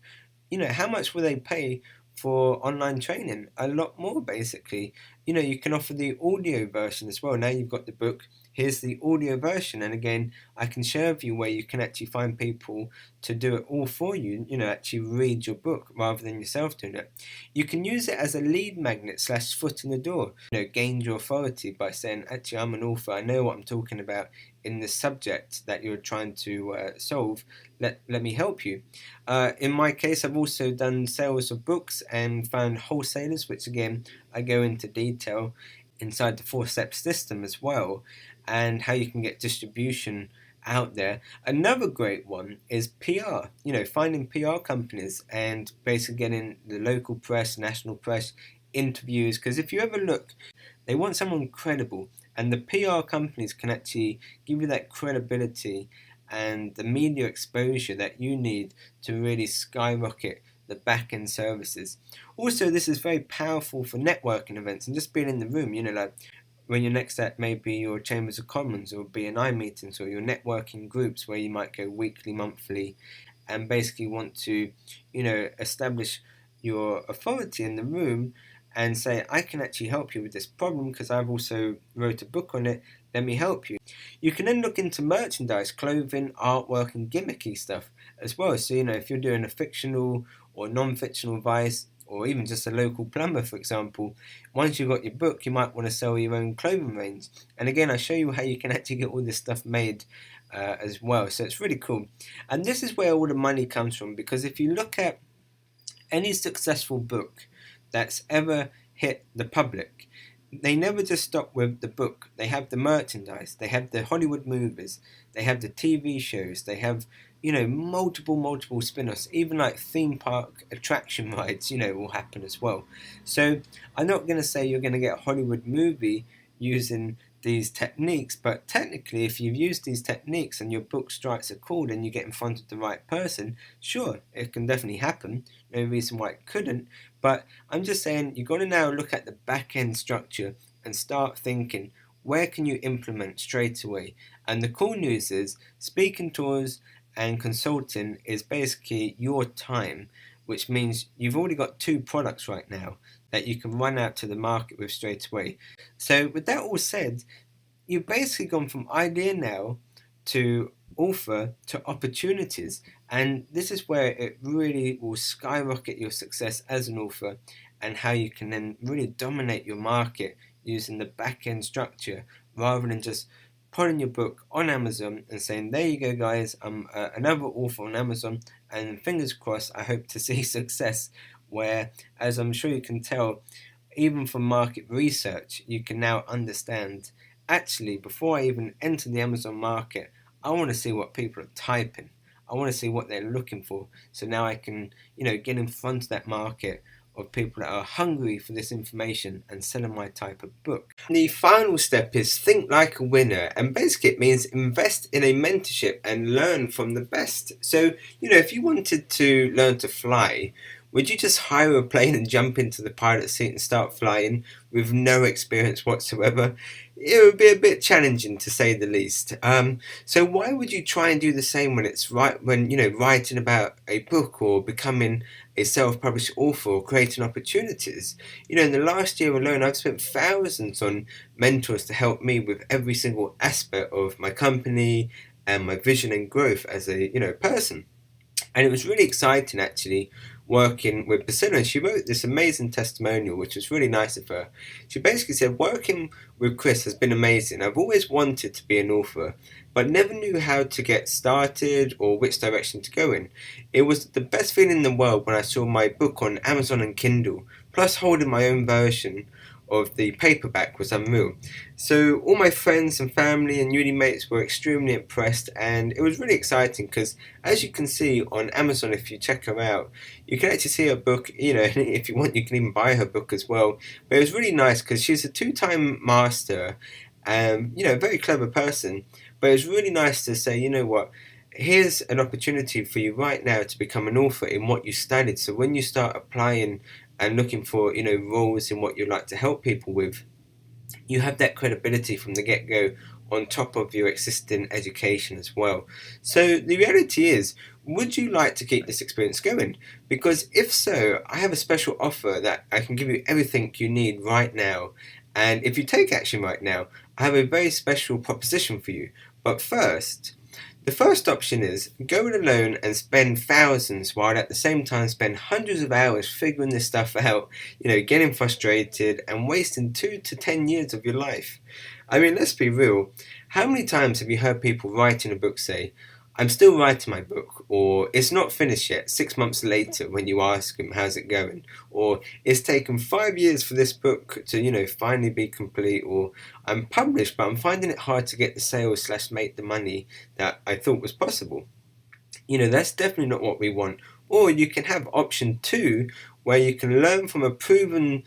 how much will they pay for online training? A lot more, basically. You can offer the audio version as well. Now you've got the book, here's the audio version, and again, I can share with you where you can actually find people to do it all for you, actually read your book rather than yourself doing it. You can use it as a lead magnet / foot in the door, gain your authority by saying, actually, I'm an author, I know what I'm talking about in the subject that you're trying to solve. Let me help you. In my case, I've also done sales of books and found wholesalers, which again, I go into detail inside the 4-step system as well, and how you can get distribution out there. Another great one is PR, finding PR companies and basically getting the local press, national press, interviews, because if you ever look, they want someone credible, and the PR companies can actually give you that credibility and the media exposure that you need to really skyrocket the back end services. Also, this is very powerful for networking events and just being in the room, like when you're next at maybe your Chambers of Commons or BNI meetings or your networking groups where you might go weekly, monthly, and basically want to, establish your authority in the room and say, I can actually help you with this problem because I've also wrote a book on it, let me help you. You can then look into merchandise, clothing, artwork, and gimmicky stuff as well. So, if you're doing a fictional or non-fictional advice, or even just a local plumber, for example, once you've got your book, you might want to sell your own clothing range. And again, I show you how you can actually get all this stuff made as well. So it's really cool. And this is where all the money comes from, because if you look at any successful book, that's ever hit the public. They never just stop with the book. They have the merchandise, they have the Hollywood movies, they have the TV shows, they have, multiple spin-offs, even like theme park attraction rides, will happen as well. So I'm not going to say you're going to get a Hollywood movie using these techniques, but technically if you've used these techniques and your book strikes a chord and you get in front of the right person, sure, it can definitely happen. No reason why it couldn't. But I'm just saying you've got to now look at the back end structure and start thinking, where can you implement straight away? And the cool news is speaking tours and consulting is basically your time, which means you've already got two products right now that you can run out to the market with straight away. So with that all said, you've basically gone from idea now to author to opportunities, and this is where it really will skyrocket your success as an author and how you can then really dominate your market using the back end structure rather than just putting your book on Amazon and saying, there you go guys, I'm another author on Amazon, and fingers crossed I hope to see success. Where, as I'm sure you can tell, even from market research, you can now understand, actually, before I even enter the Amazon market, I want to see what people are typing. I want to see what they're looking for. So now I can, get in front of that market of people that are hungry for this information and selling my type of book. The final step is think like a winner, and basically it means invest in a mentorship and learn from the best. So, if you wanted to learn to fly, would you just hire a plane and jump into the pilot seat and start flying with no experience whatsoever? It would be a bit challenging, to say the least. So why would you try and do the same when it's right, when writing about a book or becoming a self-published author or creating opportunities? In the last year alone, I've spent thousands on mentors to help me with every single aspect of my company and my vision and growth as a person. And it was really exciting, actually, working with Priscilla. And she wrote this amazing testimonial, which was really nice of her. She basically said, working with Chris has been amazing. I've always wanted to be an author, but never knew how to get started or which direction to go in. It was the best feeling in the world when I saw my book on Amazon and Kindle, plus holding my own version of the paperback was unreal. So all my friends and family and uni mates were extremely impressed, and it was really exciting because, as you can see on Amazon, if you check her out, you can actually see her book. If you want, you can even buy her book as well. But it was really nice because she's a two-time master, and a very clever person. But it was really nice to say, what, here's an opportunity for you right now to become an author in what you studied. So when you start applying and looking for roles in what you'd like to help people with, you have that credibility from the get-go on top of your existing education as well. So the reality is, would you like to keep this experience going? Because if so, I have a special offer that I can give you everything you need right now. And if you take action right now, I have a very special proposition for you. But first, the first option is go it alone and spend thousands, while at the same time spend hundreds of hours figuring this stuff out, getting frustrated and wasting 2 to 10 years of your life. I mean, let's be real. How many times have you heard people writing a book say, I'm still writing my book, or it's not finished yet 6 months later when you ask them how's it going, or it's taken 5 years for this book to finally be complete, or I'm published but I'm finding it hard to get the sales / make the money that I thought was possible. That's definitely not what we want. Or you can have option 2, where you can learn from a proven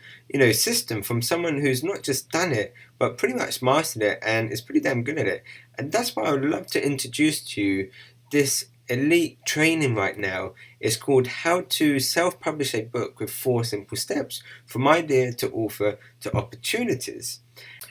system from someone who's not just done it but pretty much mastered it and is pretty damn good at it. And that's why I would love to introduce to you this elite training right now. It's called How to Self-Publish a Book with 4 Simple Steps, from idea to author to opportunities.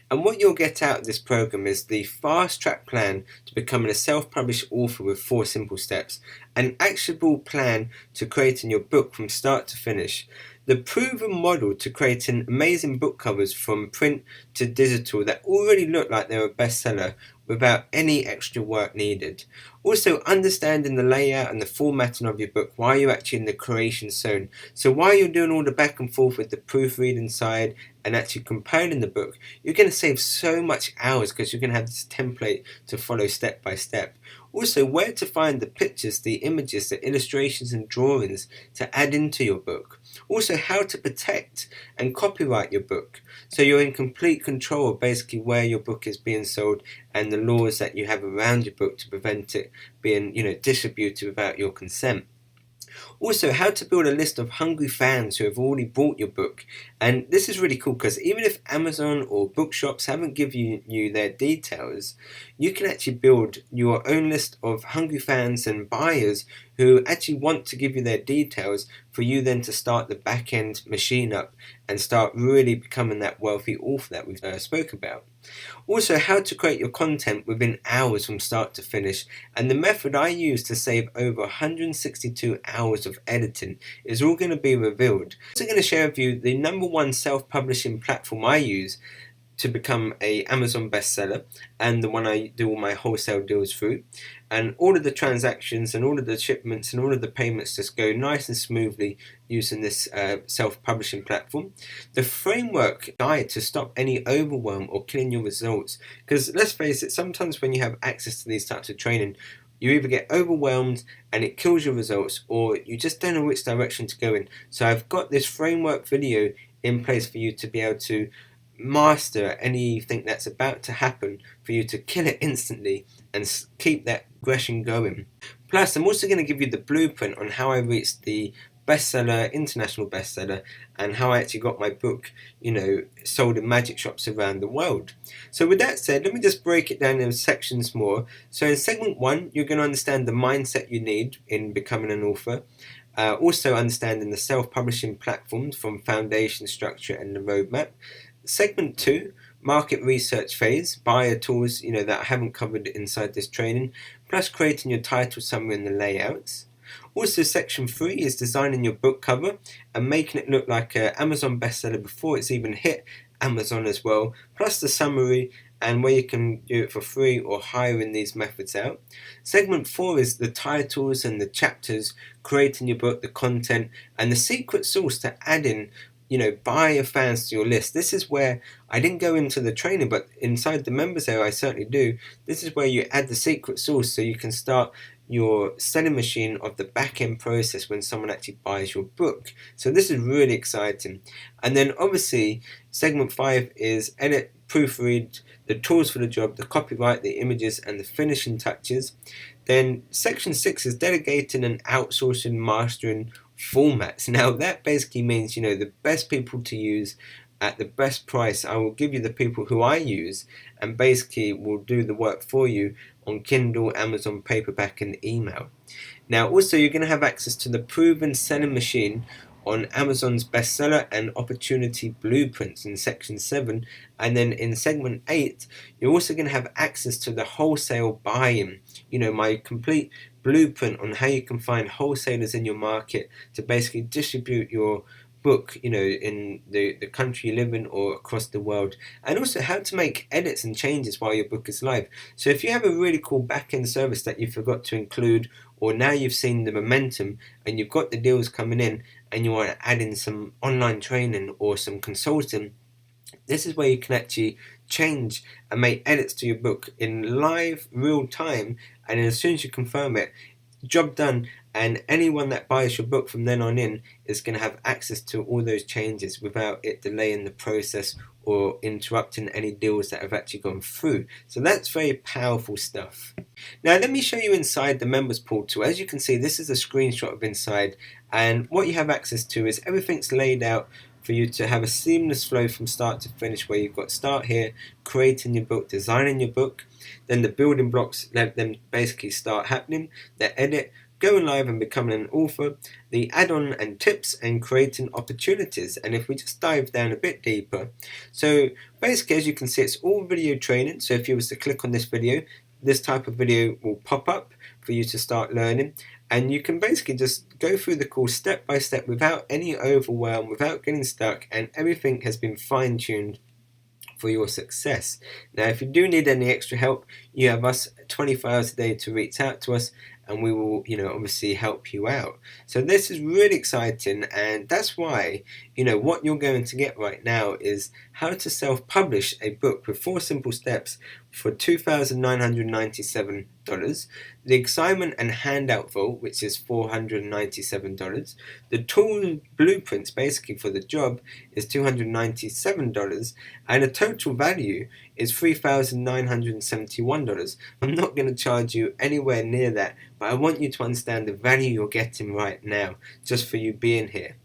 And what you'll get out of this program is the fast track plan to becoming a self-published author with 4 simple steps, an actionable plan to creating your book from start to finish, the proven model to creating amazing book covers from print to digital that already look like they're a bestseller without any extra work needed. Also, understanding the layout and the formatting of your book while you're actually in the creation zone. So while you're doing all the back and forth with the proofreading side and actually compiling the book, you're going to save so much hours because you're going to have this template to follow step by step. Also, where to find the pictures, the images, the illustrations and drawings to add into your book. Also, how to protect and copyright your book, so you're in complete control of basically where your book is being sold and the laws that you have around your book to prevent it being, distributed without your consent. Also, how to build a list of hungry fans who have already bought your book. And this is really cool because even if Amazon or bookshops haven't given you their details, you can actually build your own list of hungry fans and buyers who actually want to give you their details for you then to start the back end machine up and start really becoming that wealthy author that we've spoke about. Also, how to create your content within hours from start to finish, and the method I use to save over 162 hours of editing is all going to be revealed. I'm also going to share with you the #1 self-publishing platform I use to become a Amazon bestseller, and the one I do all my wholesale deals through, and all of the transactions and all of the shipments and all of the payments just go nice and smoothly using this self-publishing platform. The framework guide to stop any overwhelm or killing your results, because let's face it, sometimes when you have access to these types of training, you either get overwhelmed and it kills your results, or you just don't know which direction to go in. So I've got this framework video in place for you to be able to master anything that's about to happen, for you to kill it instantly and keep that progression going. Plus, I'm also going to give you the blueprint on how I reached the bestseller, international bestseller, and how I actually got my book, sold in magic shops around the world. So with that said, let me just break it down in sections more. So in segment 1, you're going to understand the mindset you need in becoming an author. Also understanding the self-publishing platforms from foundation, structure, and the roadmap. Segment 2, market research phase, buyer tools, that I haven't covered inside this training, plus creating your title, summary, and the layouts. Also, section 3 is designing your book cover and making it look like an Amazon bestseller before it's even hit Amazon as well, plus the summary and where you can do it for free or hiring these methods out. Segment 4 is the titles and the chapters, creating your book, the content, and the secret sauce to add in buyer fans to your list. This is where I didn't go into the training, but inside the members area I certainly do. This is where you add the secret sauce so you can start your selling machine of the back end process when someone actually buys your book. So this is really exciting. And then obviously segment 5 is edit, proofread, the tools for the job, the copyright, the images, and the finishing touches. Then section 6 is delegating and outsourcing, mastering formats. Now that basically means the best people to use at the best price. I will give you the people who I use and basically will do the work for you on Kindle, Amazon paperback, and email. Now also you're going to have access to the proven selling machine on Amazon's bestseller and opportunity blueprints in section 7, and then in segment 8 you're also going to have access to the wholesale buying, my complete blueprint on how you can find wholesalers in your market to basically distribute your book, in the country you live in or across the world, and also how to make edits and changes while your book is live. So if you have a really cool back-end service that you forgot to include, or now you've seen the momentum and you've got the deals coming in and you want to add in some online training or some consulting, this is where you can actually change and make edits to your book in live, real time, and as soon as you confirm it, job done, and anyone that buys your book from then on in is going to have access to all those changes without it delaying the process or interrupting any deals that have actually gone through. So that's very powerful stuff. Now let me show you inside the members portal. As you can see, this is a screenshot of inside, and what you have access to is everything's laid out for you to have a seamless flow from start to finish, where you've got start here, creating your book, designing your book, then the building blocks, let them basically start happening, the edit, going live and becoming an author, the add-on and tips, and creating opportunities. And if we just dive down a bit deeper, so basically as you can see, it's all video training. So if you was to click on this video, this type of video will pop up for you to start learning, and you can basically just go through the course step by step without any overwhelm, without getting stuck, and everything has been fine-tuned for your success. Now if you do need any extra help, you have us 24 hours a day to reach out to us, and we will, obviously help you out. So this is really exciting, and that's why, what you're going to get right now is how to self-publish a book with 4 simple steps for $2,997. The excitement and handout vault, which is $497. The tool blueprints, basically for the job, is $297, and the total value is $3,971. I'm not going to charge you anywhere near that, but I want you to understand the value you're getting right now just for you being here.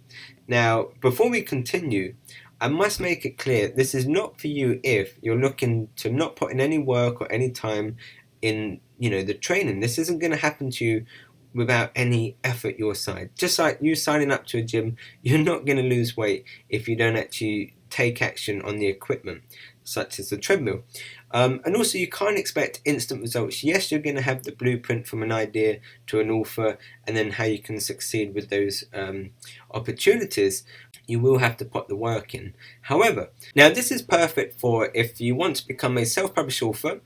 Now, before we continue, I must make it clear this is not for you if you're looking to not put in any work or any time in the training. This isn't going to happen to you without any effort your side. Just like you signing up to a gym, you're not going to lose weight if you don't actually take action on the equipment, such as the treadmill. And also, you can't expect instant results. Yes, you're going to have the blueprint from an idea to an offer, and then how you can succeed with those opportunities. You will have to put the work in. However, now this is perfect for if you want to become a self-published author.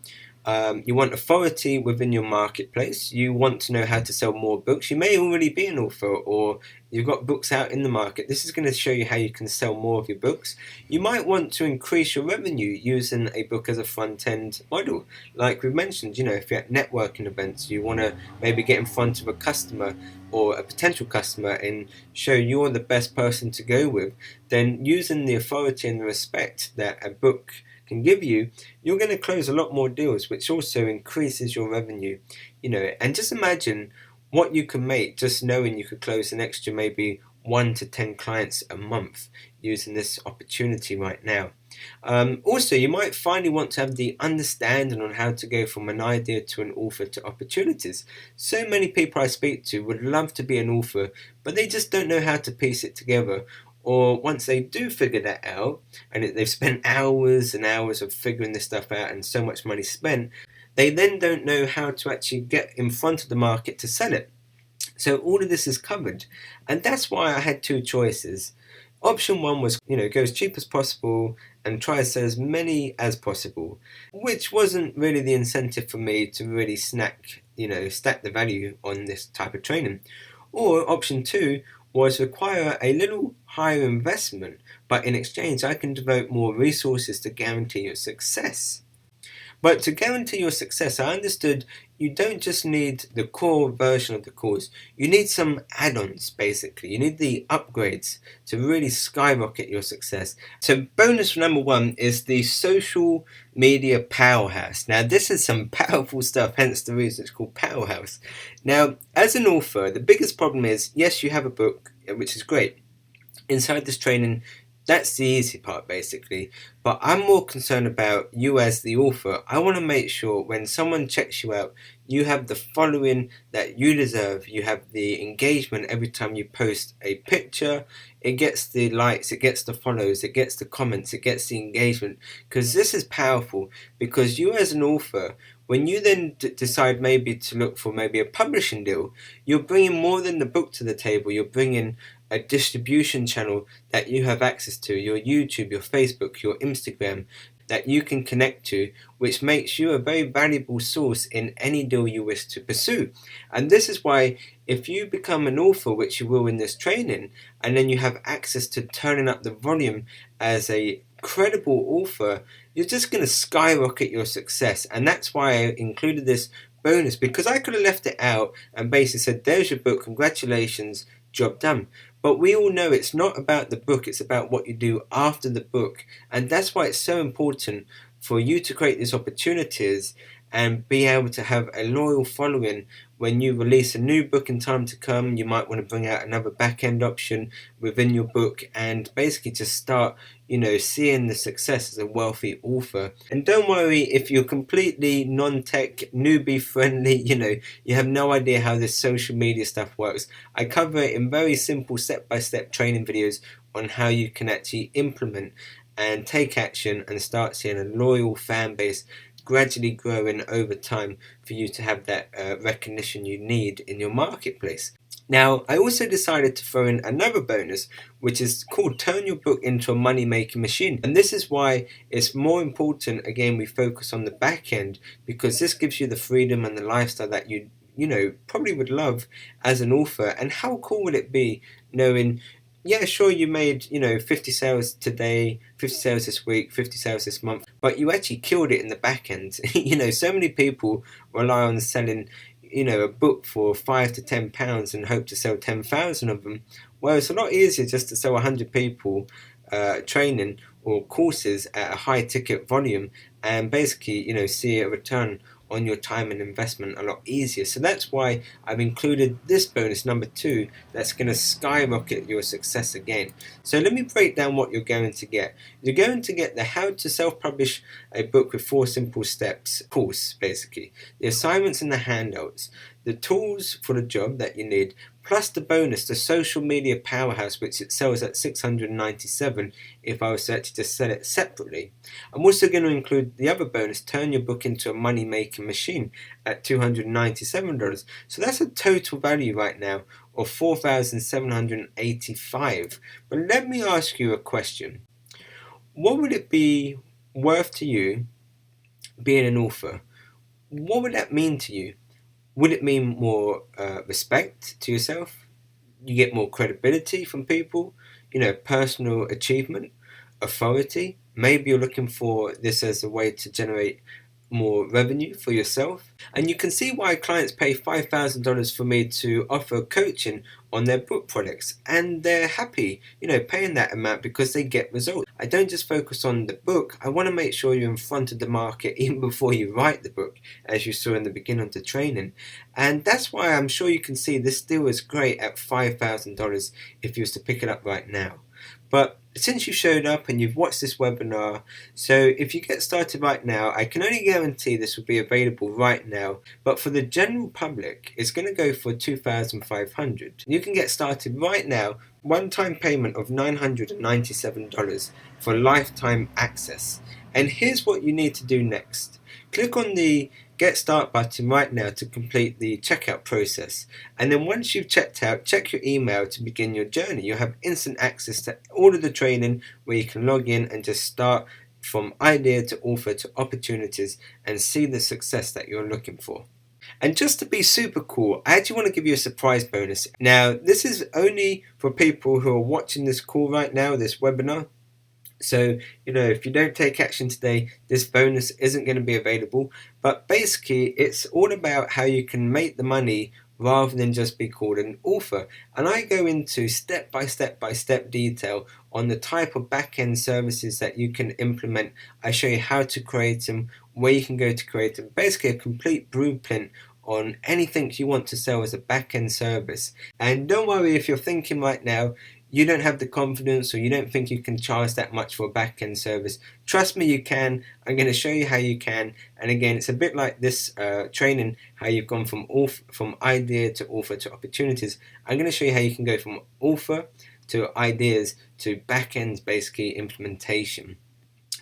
You want authority within your marketplace. You want to know how to sell more books. You may already be an author, or you've got books out in the market. This is going to show you how you can sell more of your books. You might want to increase your revenue using a book as a front-end model. Like we mentioned, if you're at networking events, you want to maybe get in front of a customer or a potential customer and show you're the best person to go with, then using the authority and the respect that a book can give you, you're going to close a lot more deals, which also increases your revenue. And just imagine what you can make just knowing you could close an extra maybe 1 to 10 clients a month using this opportunity right now. Also, you might finally want to have the understanding on how to go from an idea to an author to opportunities. So many people I speak to would love to be an author, but they just don't know how to piece it together. Or once they do figure that out, and they've spent hours and hours of figuring this stuff out and so much money spent, they then don't know how to actually get in front of the market to sell it. So all of this is covered, and that's why I had 2 choices. Option 1 was, go as cheap as possible and try to sell as many as possible, which wasn't really the incentive for me to really stack the value on this type of training. Or option 2 was require a little higher investment, but in exchange I can devote more resources to guarantee your success. But to guarantee your success, I understood you don't just need the core version of the course. You need some add-ons, basically. You need the upgrades to really skyrocket your success. So bonus number 1 is the social media powerhouse. Now, this is some powerful stuff, hence the reason it's called Powerhouse. Now, as an author, the biggest problem is, yes, you have a book, which is great. Inside this training, that's the easy part, basically. But I'm more concerned about you as the author. I want to make sure when someone checks you out, you have the following that you deserve. You have the engagement every time you post a picture. It gets the likes, it gets the follows, it gets the comments, it gets the engagement. Because this is powerful. Because you as an author, when you then decide maybe to look for maybe a publishing deal, you're bringing more than the book to the table. You're bringing a distribution channel that you have access to, your YouTube, your Facebook, your Instagram, that you can connect to, which makes you a very valuable source in any deal you wish to pursue. And this is why if you become an author, which you will in this training, and then you have access to turning up the volume as a credible author, you're just going to skyrocket your success. And that's why I included this bonus, because I could have left it out and basically said, there's your book, congratulations, job done. But we all know it's not about the book, it's about what you do after the book. And that's why it's so important for you to create these opportunities and be able to have a loyal following. When you release a new book in time to come, you might want to bring out another back-end option within your book and basically just start, seeing the success as a wealthy author. And don't worry if you're completely non-tech, newbie friendly, you have no idea how this social media stuff works. I cover it in very simple step-by-step training videos on how you can actually implement and take action and start seeing a loyal fan base gradually growing over time for you to have that recognition you need in your marketplace. Now, I also decided to throw in another bonus, which is called Turn Your Book into a Money-Making Machine. And this is why it's more important, again, we focus on the back end, because this gives you the freedom and the lifestyle that you probably would love as an author. And how cool would it be knowing, yeah, sure, you made, 50 sales today, 50 sales this week, 50 sales this month, but you actually killed it in the back end. So many people rely on selling, a book for £5 to £10 and hope to sell 10,000 of them. Well, it's a lot easier just to sell 100 people training or courses at a high ticket volume, and basically, see a return on your time and investment a lot easier. So that's why I've included this bonus number 2 that's going to skyrocket your success again. So let me break down what you're going to get. You're going to get the How to Self-Publish a Book with 4 Simple Steps course, basically. The assignments and the handouts, the tools for the job that you need, plus the bonus, the social media powerhouse, which it sells at $697 if I was to actually just sell it separately. I'm also going to include the other bonus, turn your book into a money-making machine, at $297. So that's a total value right now of $4,785. But let me ask you a question. What would it be worth to you being an author? What would that mean to you? Would it mean more respect to yourself? You get more credibility from people, personal achievement, authority. Maybe you're looking for this as a way to generate more revenue for yourself. And you can see why clients pay $5,000 for me to offer coaching on their book products, and they're happy, paying that amount because they get results. I don't just focus on the book. I want to make sure you're in front of the market even before you write the book, as you saw in the beginning of the training. And that's why I'm sure you can see this deal is great at $5,000 if you was to pick it up right now. But since you showed up and you've watched this webinar, so if you get started right now, I can only guarantee this will be available right now, but for the general public, it's going to go for $2,500. You can get started right now, one-time payment of $997 for lifetime access. And here's what you need to do next. Click on the Get Start button right now to complete the checkout process. And then once you've checked out, check your email to begin your journey. You'll have instant access to all of the training where you can log in and just start from idea to author to opportunities and see the success that you're looking for. And just to be super cool, I actually want to give you a surprise bonus. Now, this is only for people who are watching this call right now, this webinar. So, if you don't take action today, this bonus isn't going to be available. But basically, it's all about how you can make the money rather than just be called an author. And I go into step by step detail on the type of back-end services that you can implement. I show you how to create them, where you can go to create them. Basically, a complete blueprint on anything you want to sell as a back-end service. And don't worry if you're thinking right now, you don't have the confidence or you don't think you can charge that much for a back-end service. Trust me, you can. I'm going to show you how you can. And again, it's a bit like this training, how you've gone from idea to author to opportunities. I'm going to show you how you can go from author to ideas to back-end, basically, implementation.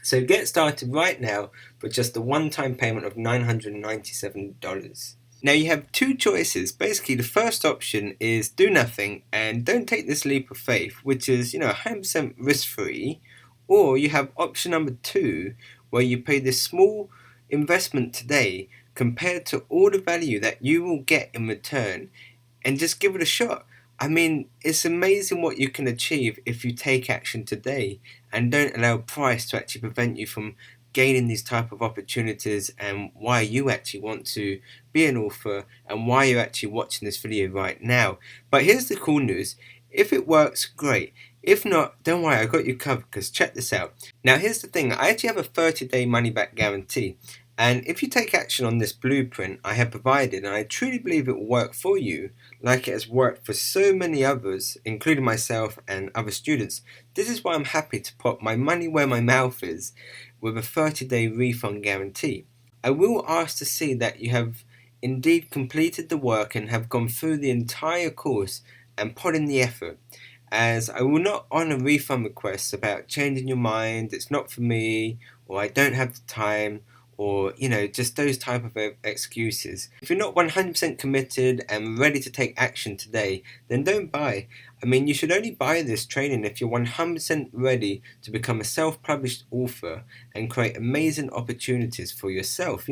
So get started right now for just a one-time payment of $997. Now you have 2 choices. Basically, the first option is do nothing and don't take this leap of faith, which is 100% risk-free. Or you have option number 2, where you pay this small investment today compared to all the value that you will get in return, and just give it a shot. I mean, it's amazing what you can achieve if you take action today and don't allow price to actually prevent you from gaining these type of opportunities, and why you actually want to be an author and why you're actually watching this video right now. But here's the cool news. If it works, great. If not, don't worry, I got you covered, because check this out. Now here's the thing, I actually have a 30-day money-back guarantee. And if you take action on this blueprint I have provided, and I truly believe it will work for you, like it has worked for so many others, including myself and other students, this is why I'm happy to put my money where my mouth is with a 30-day refund guarantee. I will ask to see that you have indeed completed the work and have gone through the entire course and put in the effort, as I will not honour refund requests about changing your mind, it's not for me, or I don't have the time, or just those type of excuses. If you're not 100% committed and ready to take action today, then don't buy. I mean, you should only buy this training if you're 100% ready to become a self-published author and create amazing opportunities for yourself.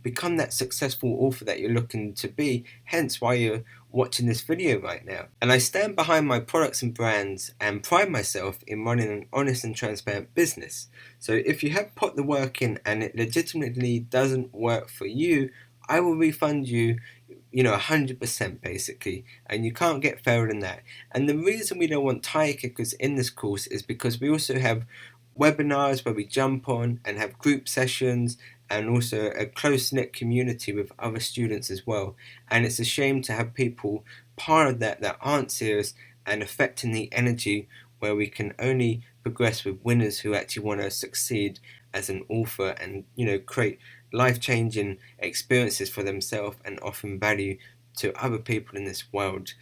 Become that successful author that you're looking to be, hence why you're watching this video right now. And I stand behind my products and brands and pride myself in running an honest and transparent business. So if you have put the work in and it legitimately doesn't work for you, I will refund you 100% basically, and you can't get fairer than that. And the reason we don't want tire kickers in this course is because we also have webinars where we jump on and have group sessions, and also a close-knit community with other students as well. And it's a shame to have people part of that aren't serious and affecting the energy, where we can only progress with winners who actually want to succeed as an author and create life-changing experiences for themselves and offering value to other people in this world.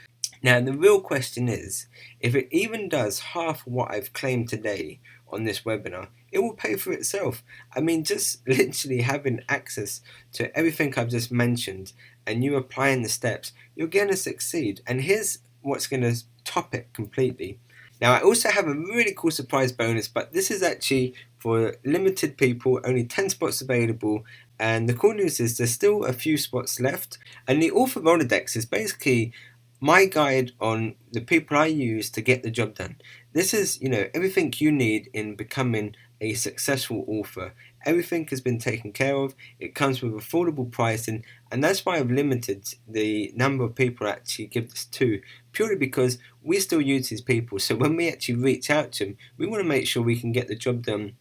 Now, the real question is, if it even does half what I've claimed today on this webinar, it will pay for itself. I mean, just literally having access to everything I've just mentioned and you applying the steps, you're going to succeed. And here's what's going to top it completely. Now, I also have a really cool surprise bonus, but this is actually for limited people, only 10 spots available. And the cool news is there's still a few spots left. And the Author Rolodex is basically my guide on the people I use to get the job done. This is, everything you need in becoming a successful author. Everything has been taken care of. It comes with affordable pricing, and that's why I've limited the number of people I actually give this to, purely because we still use these people. So when we actually reach out to them, we want to make sure we can get the job done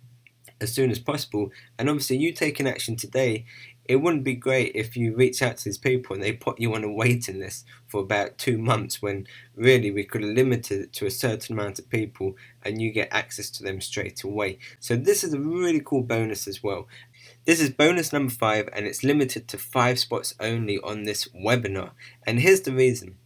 as soon as possible. And obviously, you taking action today, it wouldn't be great if you reach out to these people and they put you on a waiting list for about 2 months, when really we could have limited it to a certain amount of people and you get access to them straight away. So this is a really cool bonus as well. This is bonus number 5, and it's limited to 5 spots only on this webinar. And here's the reason.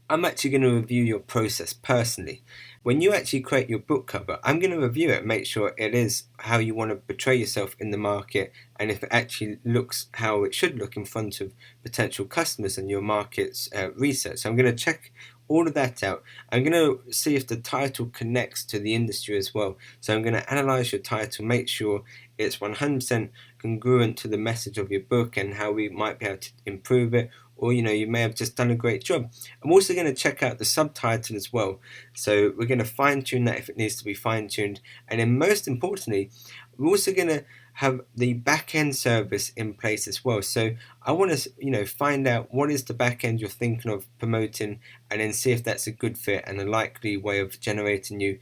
I'm actually going to review your process personally. When you actually create your book cover, I'm going to review it, make sure it is how you want to portray yourself in the market, and if it actually looks how it should look in front of potential customers and your market's research. So I'm going to check all of that out. I'm going to see if the title connects to the industry as well. So I'm going to analyze your title, make sure it's 100% congruent to the message of your book and how we might be able to improve it, or you may have just done a great job. I'm also going to check out the subtitle as well. So we're going to fine tune that if it needs to be fine tuned. And then most importantly, we're also going to have the back end service in place as well. So I want to find out what is the back end you're thinking of promoting, and then see if that's a good fit and a likely way of generating you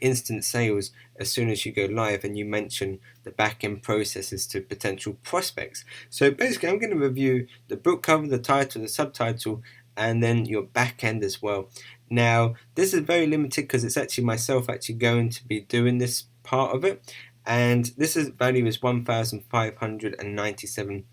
instant sales as soon as you go live and you mention the back-end processes to potential prospects. So basically, I'm going to review the book cover, the title, the subtitle, and then your back-end as well. Now, this is very limited because it's actually myself actually going to be doing this part of it, and this value is 1,597,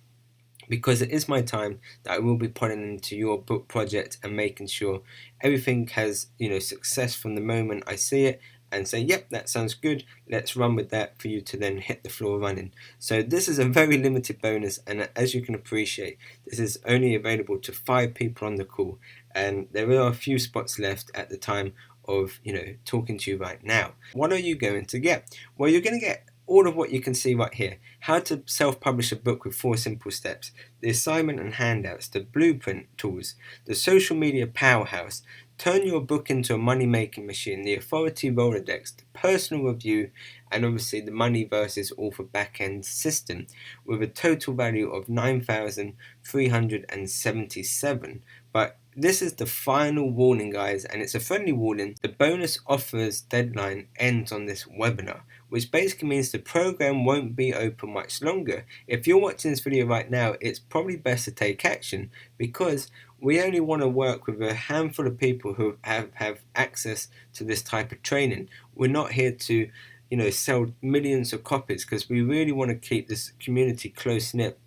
because it is my time that I will be putting into your book project and making sure everything has success from the moment I see it and say, yep, that sounds good, let's run with that, for you to then hit the floor running. So this is a very limited bonus, and as you can appreciate, this is only available to 5 people on the call, and there are a few spots left at the time of talking to you right now. What are you going to get? Well, you're going to get all of what you can see right here. How to self-publish a book with 4 simple steps, the assignment and handouts, the blueprint tools, the social media powerhouse, turn your book into a money-making machine, the authority Rolodex, the personal review, and obviously the money versus author back-end system, with a total value of 9,377. But this is the final warning, guys, and it's a friendly warning. The bonus offers deadline ends on this webinar, which basically means the program won't be open much longer. If you're watching this video right now, it's probably best to take action, because we only want to work with a handful of people who have access to this type of training. We're not here to sell millions of copies, because we really want to keep this community close-knit,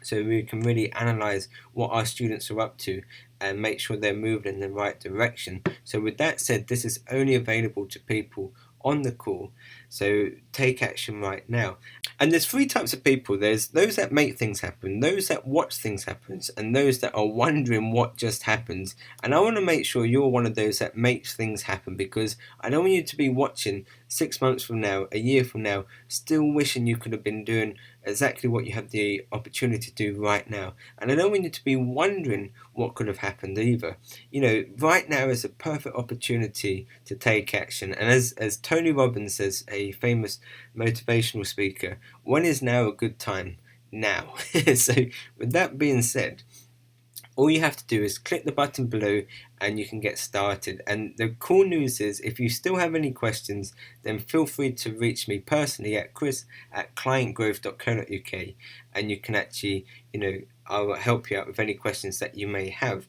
so we can really analyze what our students are up to and make sure they're moving in the right direction. So with that said, this is only available to people on the call. So take action right now. And there's three types of people. There's those that make things happen, those that watch things happen, and those that are wondering what just happened. And I want to make sure you're one of those that makes things happen, because I don't want you to be watching 6 months from now, a year from now, still wishing you could have been doing exactly what you have the opportunity to do right now. And I don't want you to be wondering what could have happened either. Right now is a perfect opportunity to take action. And as Tony Robbins says, a famous motivational speaker, when is now a good time? Now. So, with that being said, all you have to do is click the button below and you can get started. And the cool news is, if you still have any questions, then feel free to reach me personally at chris@clientgrowth.co.uk, and you can actually, I'll help you out with any questions that you may have.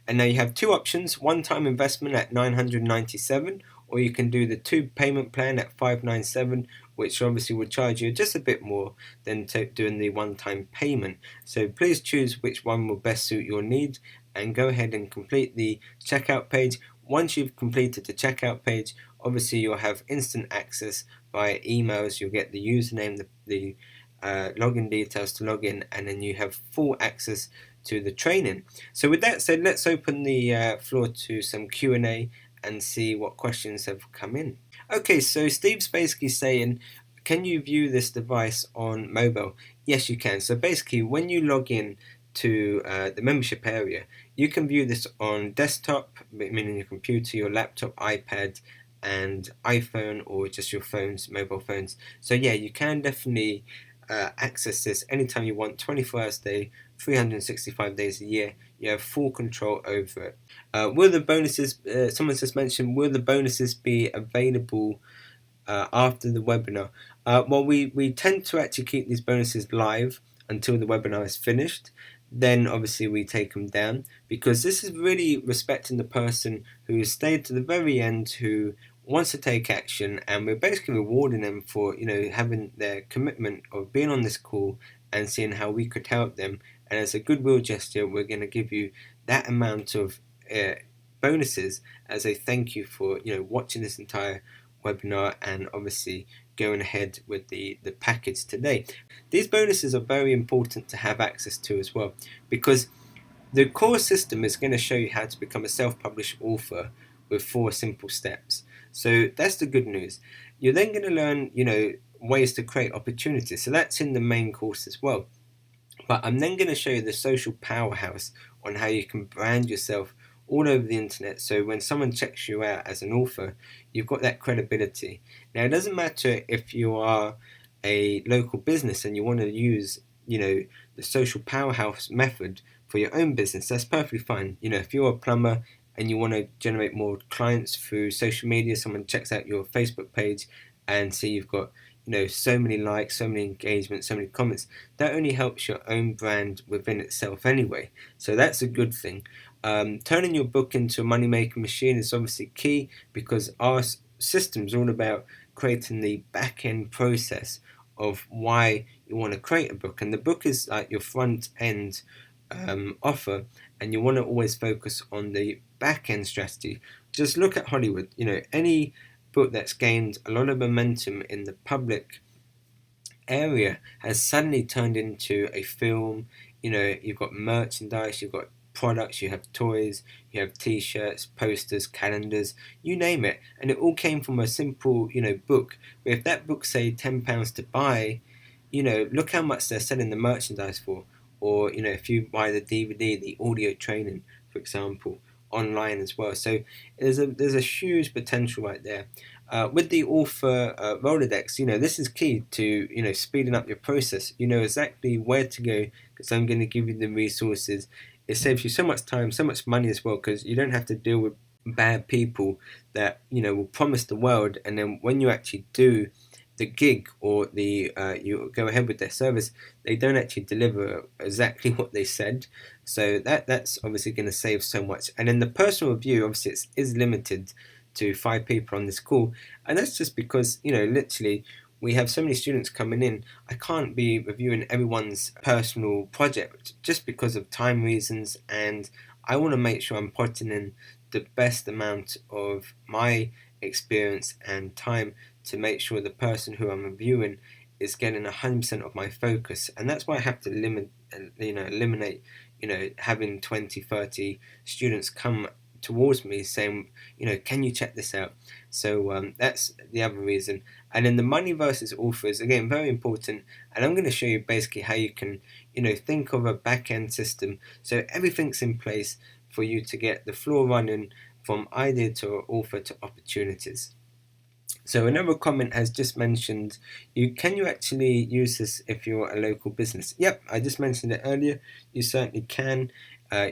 And now you have two options: one-time investment at 997, or you can do the two payment plan at 597, which obviously will charge you just a bit more than doing the one-time payment. So please choose which one will best suit your needs and go ahead and complete the checkout page. Once you've completed the checkout page, obviously you'll have instant access via emails. You'll get the username, the login details to log in, and then you have full access to the training. So with that said, let's open the floor to some Q&A and see what questions have come in. Okay, so Steve's basically saying, can you view this device on mobile? Yes, you can. So basically, when you log in to the membership area, you can view this on desktop, meaning your computer, your laptop, iPad, and iPhone, or just your phones, mobile phones. So yeah, you can definitely access this anytime you want, 24 hours a day, 365 days a year. You have full control over it. Will the bonuses, someone just mentioned, will the bonuses be available after the webinar? Well, we tend to actually keep these bonuses live until the webinar is finished. Then obviously we take them down, because this is really respecting the person who has stayed to the very end, who wants to take action, and we're basically rewarding them for having their commitment of being on this call and seeing how we could help them. And as a goodwill gesture, we're going to give you that amount of bonuses as a thank you for watching this entire webinar and obviously going ahead with the package today. These bonuses are very important to have access to as well, because the core system is going to show you how to become a self-published author with 4 simple steps. So that's the good news. You're then going to learn, ways to create opportunities. So that's in the main course as well. But I'm then going to show you the social powerhouse on how you can brand yourself all over the internet. So when someone checks you out as an author, you've got that credibility. Now, it doesn't matter if you are a local business and you want to use, the social powerhouse method for your own business. That's perfectly fine. If you're a plumber and you want to generate more clients through social media, someone checks out your Facebook page and see you've got so many likes, so many engagements, so many comments, that only helps your own brand within itself anyway. So that's a good thing. Turning your book into a money-making machine is obviously key, because our system is all about creating the back-end process of why you want to create a book. And the book is like your front-end offer, and you want to always focus on the back-end strategy. Just look at Hollywood. Any book that's gained a lot of momentum in the public area has suddenly turned into a film. You've got merchandise, you've got products, you have toys, you have t-shirts, posters, calendars, you name it, and it all came from a simple book. But if that book say £10 to buy, look how much they're selling the merchandise for. Or if you buy the DVD, the audio training, for example, online as well. So there's a huge potential right there. With the author Rolodex, this is key to speeding up your process. You know exactly where to go, because I'm going to give you the resources. It saves you so much time, so much money as well, because you don't have to deal with bad people that will promise the world, and then when you actually do the gig, or the you go ahead with their service, they don't actually deliver exactly what they said. So that's obviously going to save so much. And then the personal review, obviously, is limited to 5 people on this call, and that's just because literally we have so many students coming in. I can't be reviewing everyone's personal project just because of time reasons, and I want to make sure I'm putting in the best amount of my experience and time to make sure the person who I'm reviewing is getting 100% of my focus, and that's why I have to eliminate, having 20, 30 students come towards me saying, can you check this out? So that's the other reason. And then the money versus authors, again, very important. And I'm going to show you basically how you can, think of a back end system so everything's in place for you to get the floor running from idea to author to opportunities. So another comment has just mentioned, can you actually use this if you're a local business? Yep, I just mentioned it earlier. You certainly can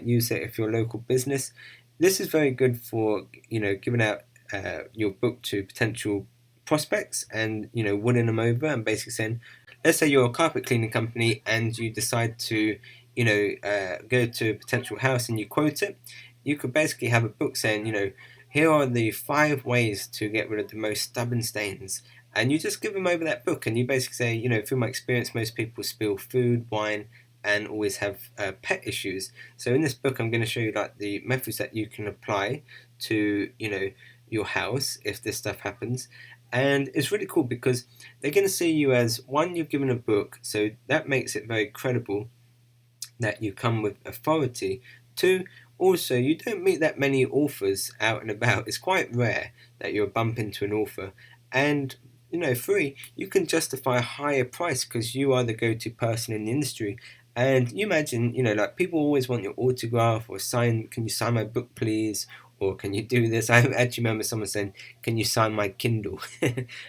use it if you're a local business. This is very good for giving out your book to potential prospects and winning them over and basically saying, let's say you're a carpet cleaning company and you decide to go to a potential house and you quote it. You could basically have a book saying, here are the 5 ways to get rid of the most stubborn stains. And you just give them over that book and you basically say, through my experience, most people spill food, wine, and always have pet issues. So in this book, I'm going to show you like the methods that you can apply to, your house if this stuff happens. And it's really cool because they're going to see you as, one, you've given a book, so that makes it very credible that you come with authority. 2, also, you don't meet that many authors out and about. It's quite rare that you'll bump into an author. And 3, you can justify a higher price because you are the go-to person in the industry. And you imagine, like people always want your autograph or sign, can you sign my book please? Or can you do this? I actually remember someone saying, can you sign my Kindle?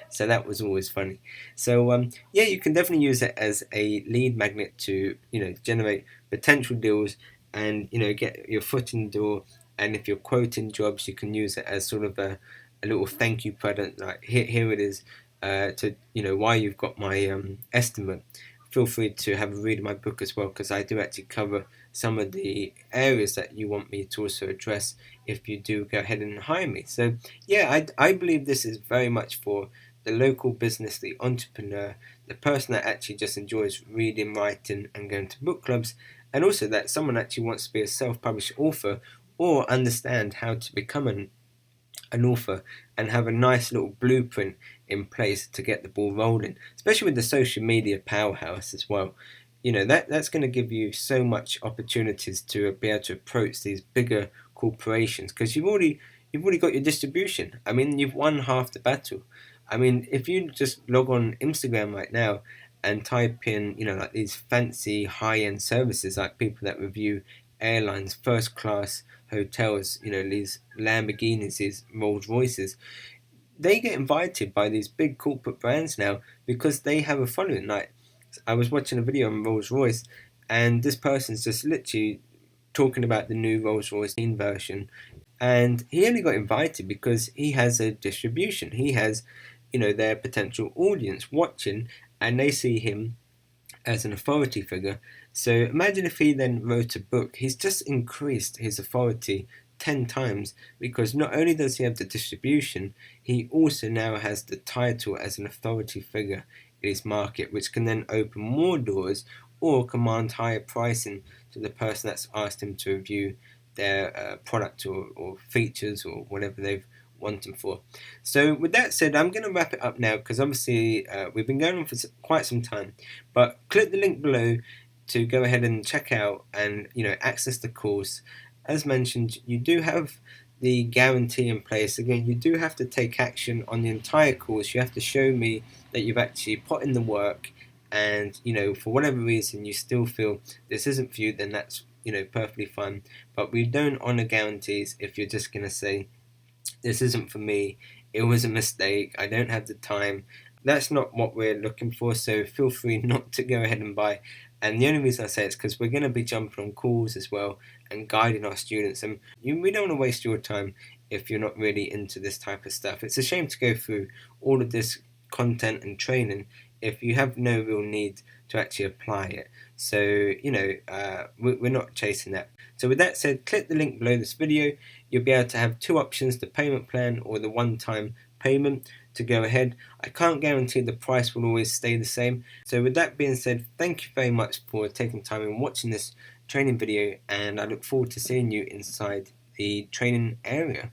So that was always funny. So yeah, you can definitely use it as a lead magnet to, generate potential deals and, get your foot in the door. And if you're quoting jobs, you can use it as sort of a little thank you present, like here it is, to, why you've got my estimate. Feel free to have a read of my book as well, because I do actually cover some of the areas that you want me to also address if you do go ahead and hire me. So yeah, I believe this is very much for the local business, the entrepreneur, the person that actually just enjoys reading, writing, and going to book clubs, and also that someone actually wants to be a self-published author or understand how to become an author and have a nice little blueprint in place to get the ball rolling, especially with the social media powerhouse as well. That's going to give you so much opportunities to be able to approach these bigger corporations because you've already got your distribution. I mean, you've won half the battle. I mean, if you just log on Instagram right now and type in, like these fancy high-end services, like people that review airlines, first class hotels, these Lamborghinis, these Rolls Royces, they get invited by these big corporate brands now because they have a following. Like, I was watching a video on Rolls Royce, and this person's just literally talking about the new Rolls Royce version, and he only got invited because he has a distribution. He has, their potential audience watching, and they see him as an authority figure. So imagine if he then wrote a book. He's just increased his authority 10 times because not only does he have the distribution, he also now has the title as an authority figure in his market, which can then open more doors or command higher pricing to the person that's asked him to review their product or features or whatever they've wanting for. So with that said, I'm going to wrap it up now because obviously we've been going on for quite some time, but click the link below to go ahead and check out and access the course. As mentioned, you do have the guarantee in place. Again, you do have to take action on the entire course. You have to show me that you've actually put in the work, and for whatever reason you still feel this isn't for you, then that's perfectly fine. But we don't honor guarantees if you're just going to say this isn't for me, it was a mistake, I don't have the time. That's not what we're looking for, so feel free not to go ahead and buy. And the only reason I say it's because we're going to be jumping on calls as well and guiding our students, and we don't want to waste your time if you're not really into this type of stuff. It's a shame to go through all of this content and training if you have no real need to actually apply it. So we're not chasing that. So with that said, click the link below this video. You'll be able to have 2 options, the payment plan or the one-time payment to go ahead. I can't guarantee the price will always stay the same. So with that being said, thank you very much for taking time and watching this training video, and I look forward to seeing you inside the training area.